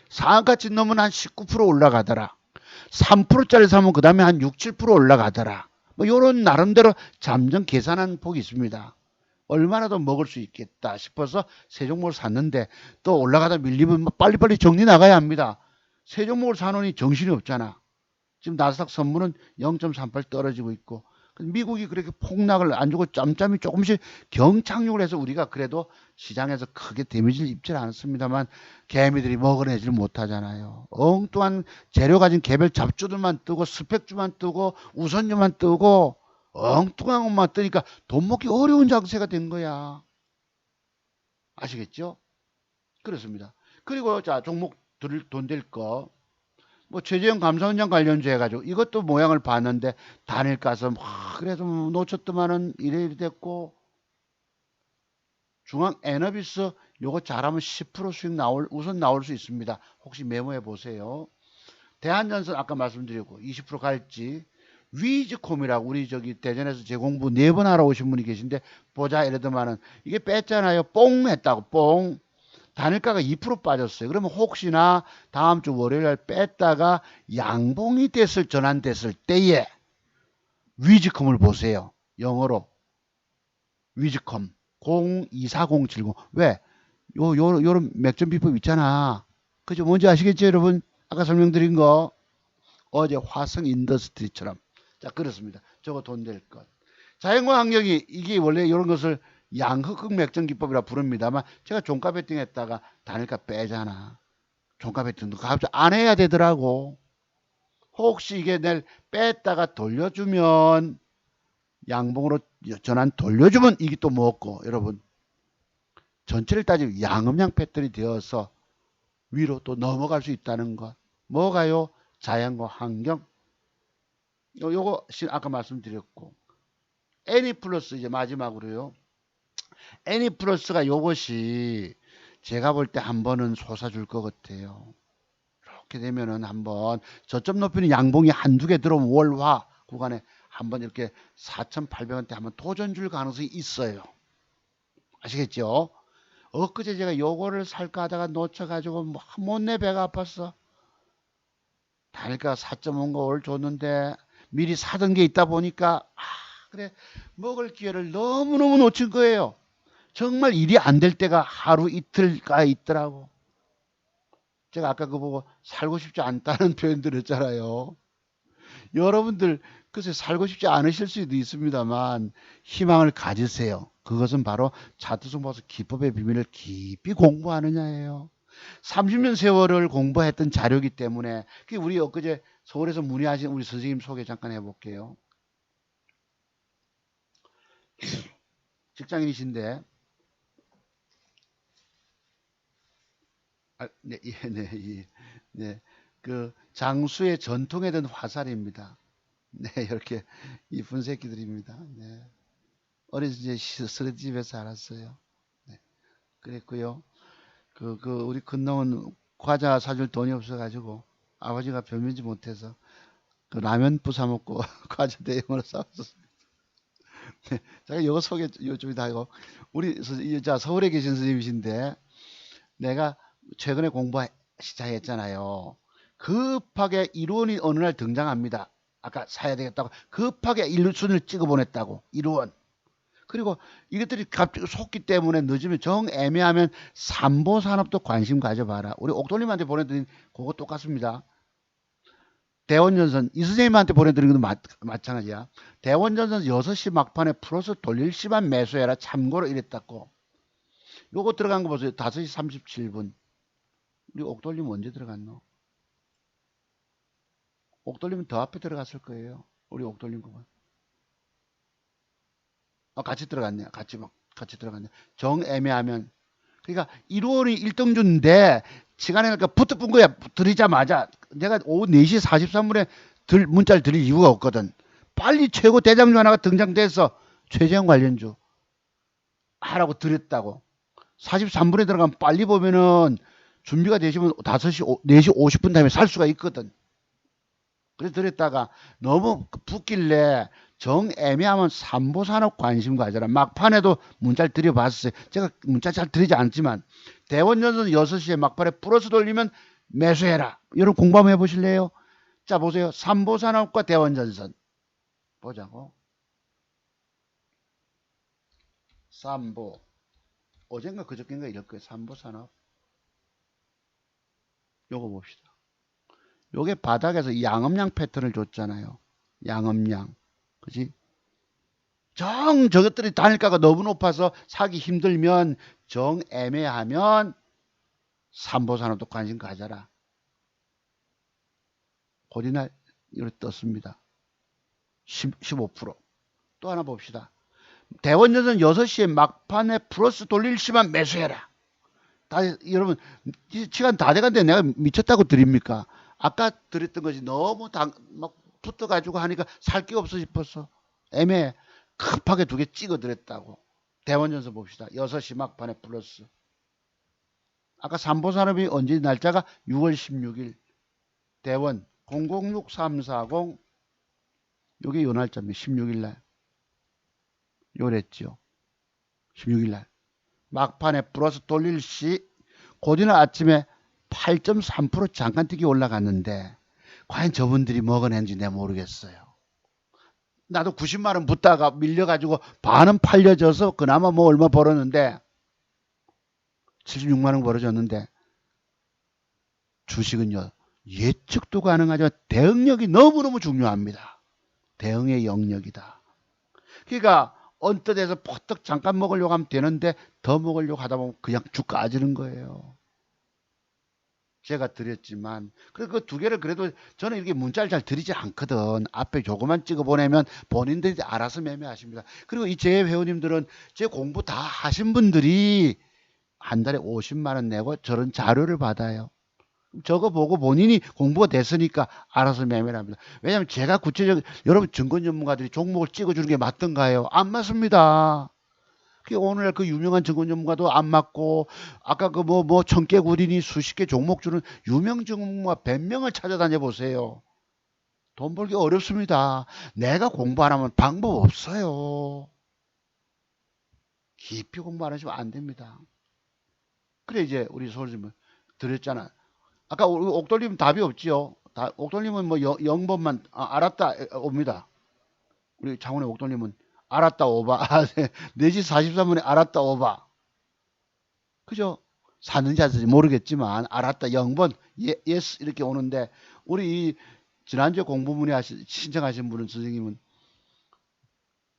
상한가치 놈은 한 19% 올라가더라. 3%짜리 사면 그 다음에 한 6, 7% 올라가더라. 뭐 요런 나름대로 잠정 계산한 폭이 있습니다. 얼마나 더 먹을 수 있겠다 싶어서 세 종목을 샀는데 또 올라가다 밀리면 빨리빨리 정리 나가야 합니다. 세 종목을 사놓으니 정신이 없잖아. 지금 나스닥 선물은 0.38 떨어지고 있고 미국이 그렇게 폭락을 안 주고 짬짬이 조금씩 경착륙을 해서 우리가 그래도 시장에서 크게 데미지를 입질 않습니다만 개미들이 먹어내질 못하잖아요. 엉뚱한 재료 가진 개별 잡주들만 뜨고 스펙주만 뜨고 우선주만 뜨고 엉뚱한 것만 뜨니까 돈 먹기 어려운 장세가 된 거야. 아시겠죠? 그렇습니다. 그리고 자 종목 돈 될 거. 뭐 최재형 감사원장 관련주 해가지고 이것도 모양을 봤는데 단일가서 그래도 놓쳤더만은 이래 됐고 중앙 에너비스 요거 잘하면 10% 수익 우선 나올 수 있습니다. 혹시 메모해 보세요. 대한전선 아까 말씀드렸고 20% 갈지 위즈콤이라고 우리 저기 대전에서 재공부 4번 하러 오신 분이 계신데 보자 이러더만은 이게 뺐잖아요. 뽕 했다고 뽕. 단일가가 2% 빠졌어요. 그러면 혹시나 다음 주 월요일 뺐다가 양봉이 전환됐을 때에 위즈컴을 보세요. 영어로 위즈컴 024070. 왜? 요런 맥점 비법 있잖아. 그죠? 뭔지 아시겠죠, 여러분? 아까 설명드린 거 어제 화성 인더스트리처럼. 자, 그렇습니다. 저거 돈 될 것. 자연과 환경이 이게 원래 이런 것을 양흑흑 맥점 기법이라 부릅니다만 제가 종가 베팅 했다가 단일가 빼잖아. 종가 베팅도 갑자기 안 해야 되더라고. 혹시 이게 내일 뺐다가 돌려주면 양봉으로 전환 돌려주면 이게 또 먹고 여러분 전체를 따지면 양음양 패턴이 되어서 위로 또 넘어갈 수 있다는 것. 뭐가요? 자연과 환경. 요거 아까 말씀드렸고 애니 플러스 이제 마지막으로요. 애니 플러스가 요것이 제가 볼 때 한 번은 솟아줄 것 같아요. 이렇게 되면은 한번 저점 높이는 양봉이 한두 개 들어오면 월화 구간에 한번 이렇게 4,800원대 한번 도전 줄 가능성이 있어요. 아시겠죠? 엊그제 제가 요거를 살까 하다가 놓쳐가지고 못내 배가 아팠어. 단일가 4.5가 올 줬는데 미리 사던 게 있다 보니까 그래 먹을 기회를 너무너무 놓친 거예요. 정말 일이 안 될 때가 하루 이틀가 있더라고. 제가 아까 그거 보고 살고 싶지 않다는 표현 드렸잖아요. 여러분들 글쎄 살고 싶지 않으실 수도 있습니다만 희망을 가지세요. 그것은 바로 차트승보수 기법의 비밀을 깊이 공부하느냐예요. 30년 세월을 공부했던 자료이기 때문에 우리 엊그제 서울에서 문의하신 우리 선생님 소개 잠깐 해볼게요. 직장인이신데 네, 네, 그 장수의 전통에 든 화살입니다. 네, 이렇게 이쁜 새끼들입니다. 네. 어렸을 때 스레집에서 자랐어요. 네, 그랬고요. 우리 큰놈은 과자 사줄 돈이 없어가지고 아버지가 별면지 못해서 그 라면 부사 먹고 과자 대용으로 싸웠었어요. 네, 제가 이거 소개 요즘에 다 하고 우리 자 서울에 계신 선생님이신데 내가 최근에 공부 시작했잖아요. 급하게 이루원이 어느 날 등장합니다. 아까 사야 되겠다고 급하게 일순을 찍어 보냈다고 이루원. 그리고 이것들이 갑자기 속기 때문에 늦으면 정 애매하면 삼보 산업도 관심 가져봐라. 우리 옥돌님한테 보내드린 그거 똑같습니다. 대원전선 이 선생님한테 보내드린 것도 마찬가지야. 대원전선 6시 막판에 플러스 돌릴 시만 매수해라. 참고로 이랬다고. 요거 들어간 거 보세요. 5시 37분. 우리 옥돌림 언제 들어갔노? 옥돌림은 더 앞에 들어갔을 거예요. 우리 옥돌림 그만. 같이 들어갔네. 같이 들어갔네. 정 애매하면. 그러니까 1월이 1등주인데 시간에 그러니까 붙어본 거야. 들이자마자 내가 오후 4시 43분에 문자를 드릴 이유가 없거든. 빨리 최고 대장주 하나가 등장돼서 최재형 관련주 하라고 드렸다고. 43분에 들어가면 빨리 보면은 준비가 되시면 4시 50분 다음에 살 수가 있거든. 그래서 들었다가 너무 붙길래 정 애매하면 삼보산업 관심 가져라. 막판에도 문자를 드려봤어요. 제가 문자 잘 드리지 않지만 대원전선 6시에 막판에 플러스 돌리면 매수해라. 여러분 공부 한번 해보실래요? 자 보세요. 삼보산업과 대원전선 보자고. 삼보 어젠가 그저께인가 이럴 거예요. 삼보산업 요거 봅시다. 요게 바닥에서 양음양 패턴을 줬잖아요. 양음양 그지? 정 저것들이 단일가가 너무 높아서 사기 힘들면 정 애매하면 삼보산업도 관심 가져라. 고리날 이렇게 떴습니다. 15%. 또 하나 봅시다. 대원전선 6시에 막판에 플러스 돌릴 시만 매수해라. 다, 여러분 시간 다 돼간데 내가 미쳤다고 드립니까? 아까 드렸던 것이 너무 막 붙어가지고 하니까 살 게 없어 싶어서 애매해. 급하게 2개 찍어 드렸다고. 대원전선 봅시다. 6시 막판에 플러스. 아까 삼보산업이 언제 날짜가 6월 16일. 대원 006340 요게 요 날짜입니다. 16일날. 요랬죠. 16일날. 막판에 플러스 돌릴 시 고디는 아침에 8.3% 잠깐 뛰기 올라갔는데 과연 저분들이 뭐가 낸지 내가 모르겠어요. 나도 90만원 붙다가 밀려가지고 반은 팔려져서 그나마 뭐 얼마 벌었는데 76만원 벌어졌는데 주식은요 예측도 가능하지만 대응력이 너무너무 중요합니다. 대응의 영역이다. 그러니까 언뜻해서 퍼뜩 잠깐 먹으려고 하면 되는데 더 먹으려고 하다 보면 그냥 쭉 까지는 거예요. 제가 드렸지만 그래서 그 2개를 그래도 저는 이렇게 문자를 잘 드리지 않거든. 앞에 조금만 찍어 보내면 본인들이 알아서 매매하십니다. 그리고 이 제 회원님들은 제 공부 다 하신 분들이 한 달에 50만원 내고 저런 자료를 받아요. 저거 보고 본인이 공부가 됐으니까 알아서 매매를 합니다. 왜냐하면 제가 구체적으로 여러분 증권 전문가들이 종목을 찍어주는 게 맞던가요? 안 맞습니다. 오늘 그 유명한 증권 전문가도 안 맞고 아까 그 뭐 천개구리니 수십 개 종목 주는 유명 전문가 100명을 찾아다녀 보세요. 돈 벌기 어렵습니다. 내가 공부 안 하면 방법 없어요. 깊이 공부 안 하시면 안 됩니다. 그래 이제 우리 소리님 드렸잖아. 아까 우리 옥돌님 답이 없지요. 옥돌님은 뭐 0번만 알았다 옵니다. 우리 장훈의 옥돌님은 알았다 오바. 4시 43분에 알았다 오바. 그죠? 샀는지 안 샀는지 모르겠지만 알았다 0번 예스 이렇게 오는데 우리 지난주에 공부문의 신청하신 분은 선생님은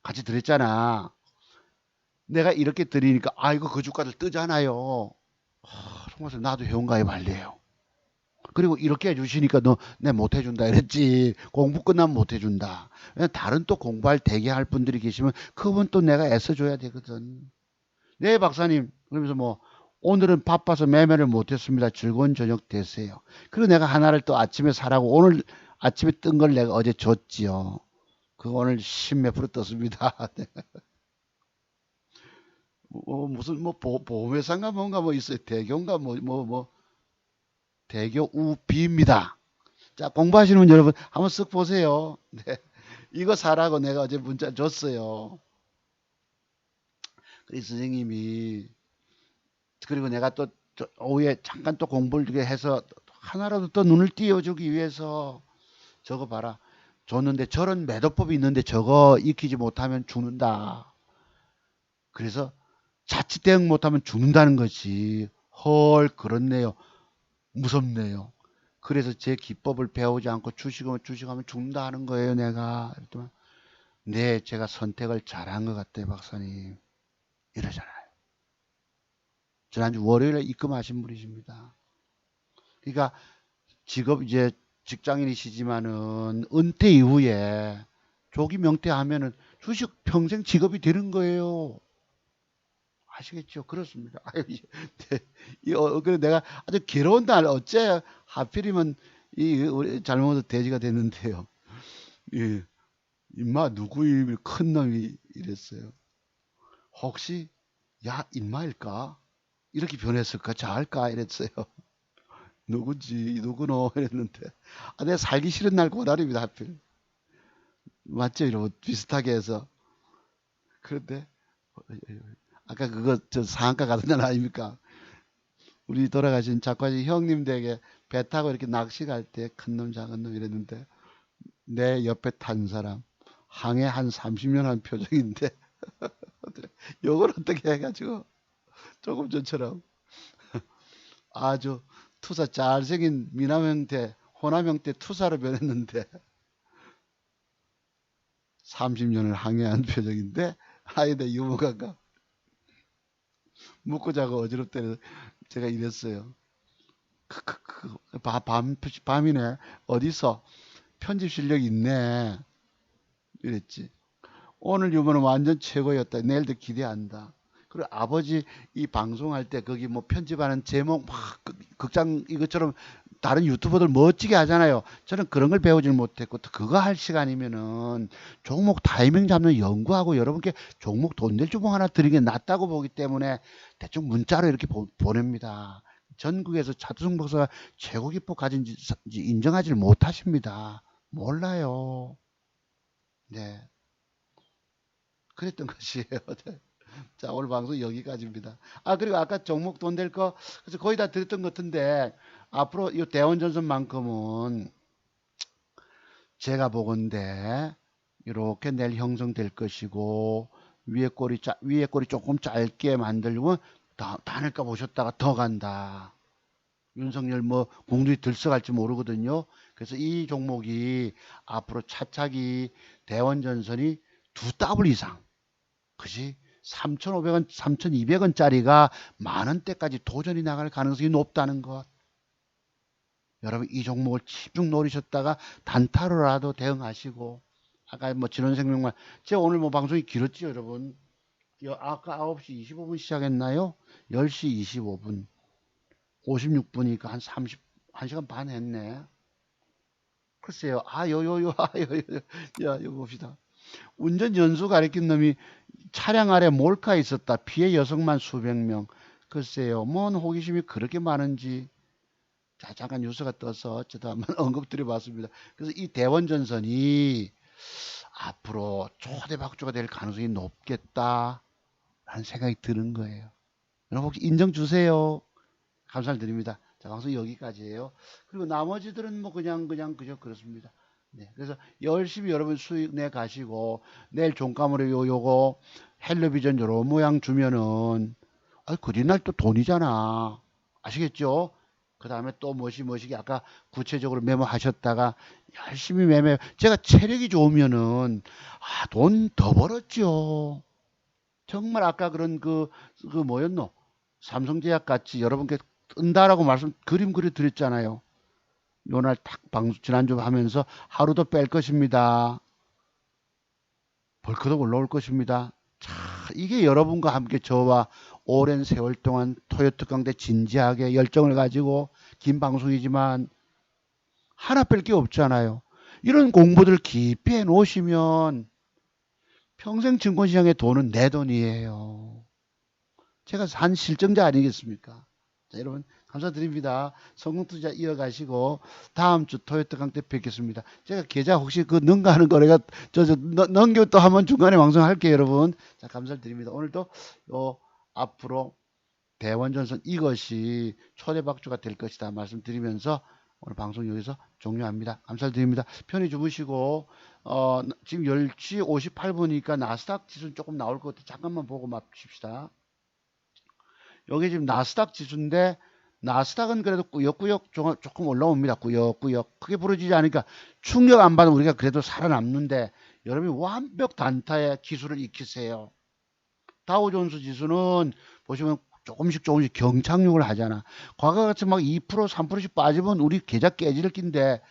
같이 드렸잖아. 내가 이렇게 드리니까 이거 그 주가들 뜨잖아요. 정말 나도 회원가입 할래요. 그리고 이렇게 해주시니까 너 내 못해준다 이랬지. 공부 끝나면 못해준다. 다른 또 공부할 대기할 분들이 계시면 그분 또 내가 애써줘야 되거든. 네 박사님 그러면서 뭐 오늘은 바빠서 매매를 못했습니다. 즐거운 저녁 되세요. 그리고 내가 하나를 또 아침에 사라고 오늘 아침에 뜬 걸 내가 어제 줬지요. 그거 오늘 10몇 프로 떴습니다. 무슨 뭐 보험회사인가 뭔가 뭐 있어요. 대교인가 뭐 대교 우비입니다. 자 공부하시는 분 여러분 한번 쓱 보세요. 네. 이거 사라고 내가 어제 문자 줬어요. 그래서 선생님이 그리고 내가 또 오후에 잠깐 또 공부를 이렇게 해서 하나라도 또 눈을 띄워주기 위해서 저거 봐라. 줬는데 저런 매도법이 있는데 저거 익히지 못하면 죽는다. 그래서 자칫 대응 못하면 죽는다는 것이 헐 그렇네요. 무섭네요. 그래서 제 기법을 배우지 않고 주식하면 죽는다 하는 거예요 내가. 그랬더니 네 제가 선택을 잘한 것 같아요 박사님. 이러잖아요. 지난주 월요일에 입금하신 분이십니다. 그러니까 직업 이제 직장인이시지만은 은퇴 이후에 조기 명퇴하면은 주식 평생 직업이 되는 거예요. 아시겠죠? 그렇습니다. 아유, 네. 그래 내가 아주 괴로운 날 어째 하필이면 우리 잘못해서 돼지가 됐는데요. 예, 임마 누구 큰 놈이 이랬어요. 혹시 야 임마일까? 이렇게 변했을까? 잘할까? 이랬어요. 누구지 누구노 이랬는데 내가 살기 싫은 날 그날입니다 하필. 맞죠? 이러고 비슷하게 해서. 그런데 아까 그거 저 상한가 가던 날 아닙니까? 우리 돌아가신 작가님 형님 댁에 배 타고 이렇게 낚시 갈 때 큰 놈 작은 놈 이랬는데 내 옆에 탄 사람 항해 한 30년 한 표정인데 요걸 어떻게 해가지고 조금 전처럼 아주 투사 잘생긴 미남형 때 호남형 때 투사로 변했는데 30년을 항해한 표정인데 하여튼 유머가가 묻고 자고 어지럽다는 제가 이랬어요. 밤이네. 어디서 편집 실력 있네. 이랬지. 오늘 유머는 완전 최고였다. 내일도 기대한다. 그리고 아버지 이 방송할 때 거기 뭐 편집하는 제목 막 극장 이것처럼 다른 유튜버들 멋지게 하잖아요. 저는 그런 걸 배우질 못했고 또 그거 할 시간이면은 종목 타이밍 잡는 연구하고 여러분께 종목 돈 될 주봉 하나 드리는 게 낫다고 보기 때문에 대충 문자로 이렇게 보냅니다. 전국에서 차두승 박사가 최고 기법 가진지 인정하지 못하십니다. 몰라요. 네. 그랬던 것이에요. 네. 자, 오늘 방송 여기까지입니다. 그리고 아까 종목 돈 될 거, 그래서 거의 다 드렸던 것 같은데, 앞으로 이 대원전선만큼은 제가 보건대, 이렇게 내일 형성될 것이고, 위에 꼬리 조금 짧게 만들고, 단일가 보셨다가 더 간다. 윤석열 뭐 공들이 들썩할지 모르거든요. 그래서 이 종목이 앞으로 차차기 대원전선이 두 더블 이상, 그지? 3,500원, 3,200원짜리가 만 원대까지 도전이 나갈 가능성이 높다는 것. 여러분 이 종목을 집중 노리셨다가 단타로라도 대응하시고 아까 뭐 진원생명만 제가 오늘 뭐 방송이 길었죠 여러분. 아까 9시 25분 시작했나요? 10시 25분 56분이니까 한 1시간 반 했네. 글쎄요. 야, 이거 봅시다. 운전 연수 가리킨 놈이 차량 아래 몰카 있었다. 피해 여성만 수백 명. 글쎄요. 뭔 호기심이 그렇게 많은지. 자, 잠깐 뉴스가 떠서 저도 한번 언급드려봤습니다. 그래서 이 대원전선이 앞으로 초대박주가 될 가능성이 높겠다라는 생각이 드는 거예요. 여러분 혹시 인정 주세요. 감사드립니다. 자, 방송 여기까지예요. 그리고 나머지들은 뭐 그냥 그저 그렇습니다. 네, 그래서 열심히 여러분 수익 내 가시고 내일 종가으로 요거 헬로비전 요런 모양 주면은 그린날 또 돈이잖아. 아시겠죠? 그 다음에 또 뭐시기 아까 구체적으로 메모하셨다가 열심히 매매 제가 체력이 좋으면은 돈 더 벌었죠. 정말 아까 그런 그 뭐였노? 삼성제약 같이 여러분께 뜬다라고 그림 그려 드렸잖아요. 요날 딱 방송 지난주 하면서 하루도 뺄 것입니다. 벌크도 올라올 것입니다. 자, 이게 여러분과 함께 저와 오랜 세월 동안 토요트 강대 진지하게 열정을 가지고 긴 방송이지만 하나 뺄 게 없잖아요. 이런 공부들 깊이 해 놓으시면 평생 증권시장의 돈은 내 돈이에요. 제가 산 실정자 아니겠습니까? 자, 여러분 감사드립니다. 성공투자 이어가시고 다음 주 토요일 강때 뵙겠습니다. 제가 계좌 혹시 그 능가하는 거래가 넘겨 또 한번 중간에 방송할게요, 여러분. 자, 감사드립니다. 오늘도 앞으로 대원전선 이것이 초대박주가 될 것이다 말씀드리면서 오늘 방송 여기서 종료합니다. 감사드립니다. 편히 주무시고 지금 10시 58분이니까 나스닥 지수는 조금 나올 것 같아요. 잠깐만 보고 맙시다. 여기 지금 나스닥 지수인데 나스닥은 그래도 꾸역꾸역 조금 올라옵니다. 꾸역꾸역 크게 부러지지 않으니까 충격 안 받으면 우리가 그래도 살아남는데 여러분이 완벽 단타의 기술을 익히세요. 다우존스 지수는 보시면 조금씩 경착륙을 하잖아. 과거같이 막 2% 3%씩 빠지면 우리 계좌 깨질 낀데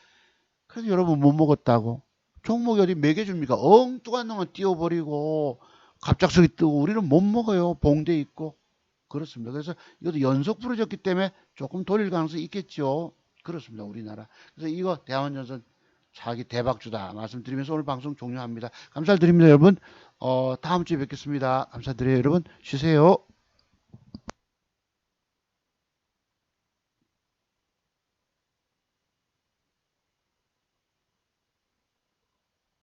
그래서 여러분 못 먹었다고. 종목이 어디 매겨줍니까? 엉뚱한 놈은 띄워버리고 갑작스레 뜨고 우리는 못 먹어요. 봉대 있고. 그렇습니다. 그래서 이것도 연속 부러졌기 때문에 조금 돌릴 가능성이 있겠죠. 그렇습니다. 우리나라. 그래서 이거 대한전선 자기 대박주다 말씀드리면서 오늘 방송 종료합니다. 감사드립니다, 여러분. 다음 주에 뵙겠습니다. 감사드려요, 여러분. 쉬세요.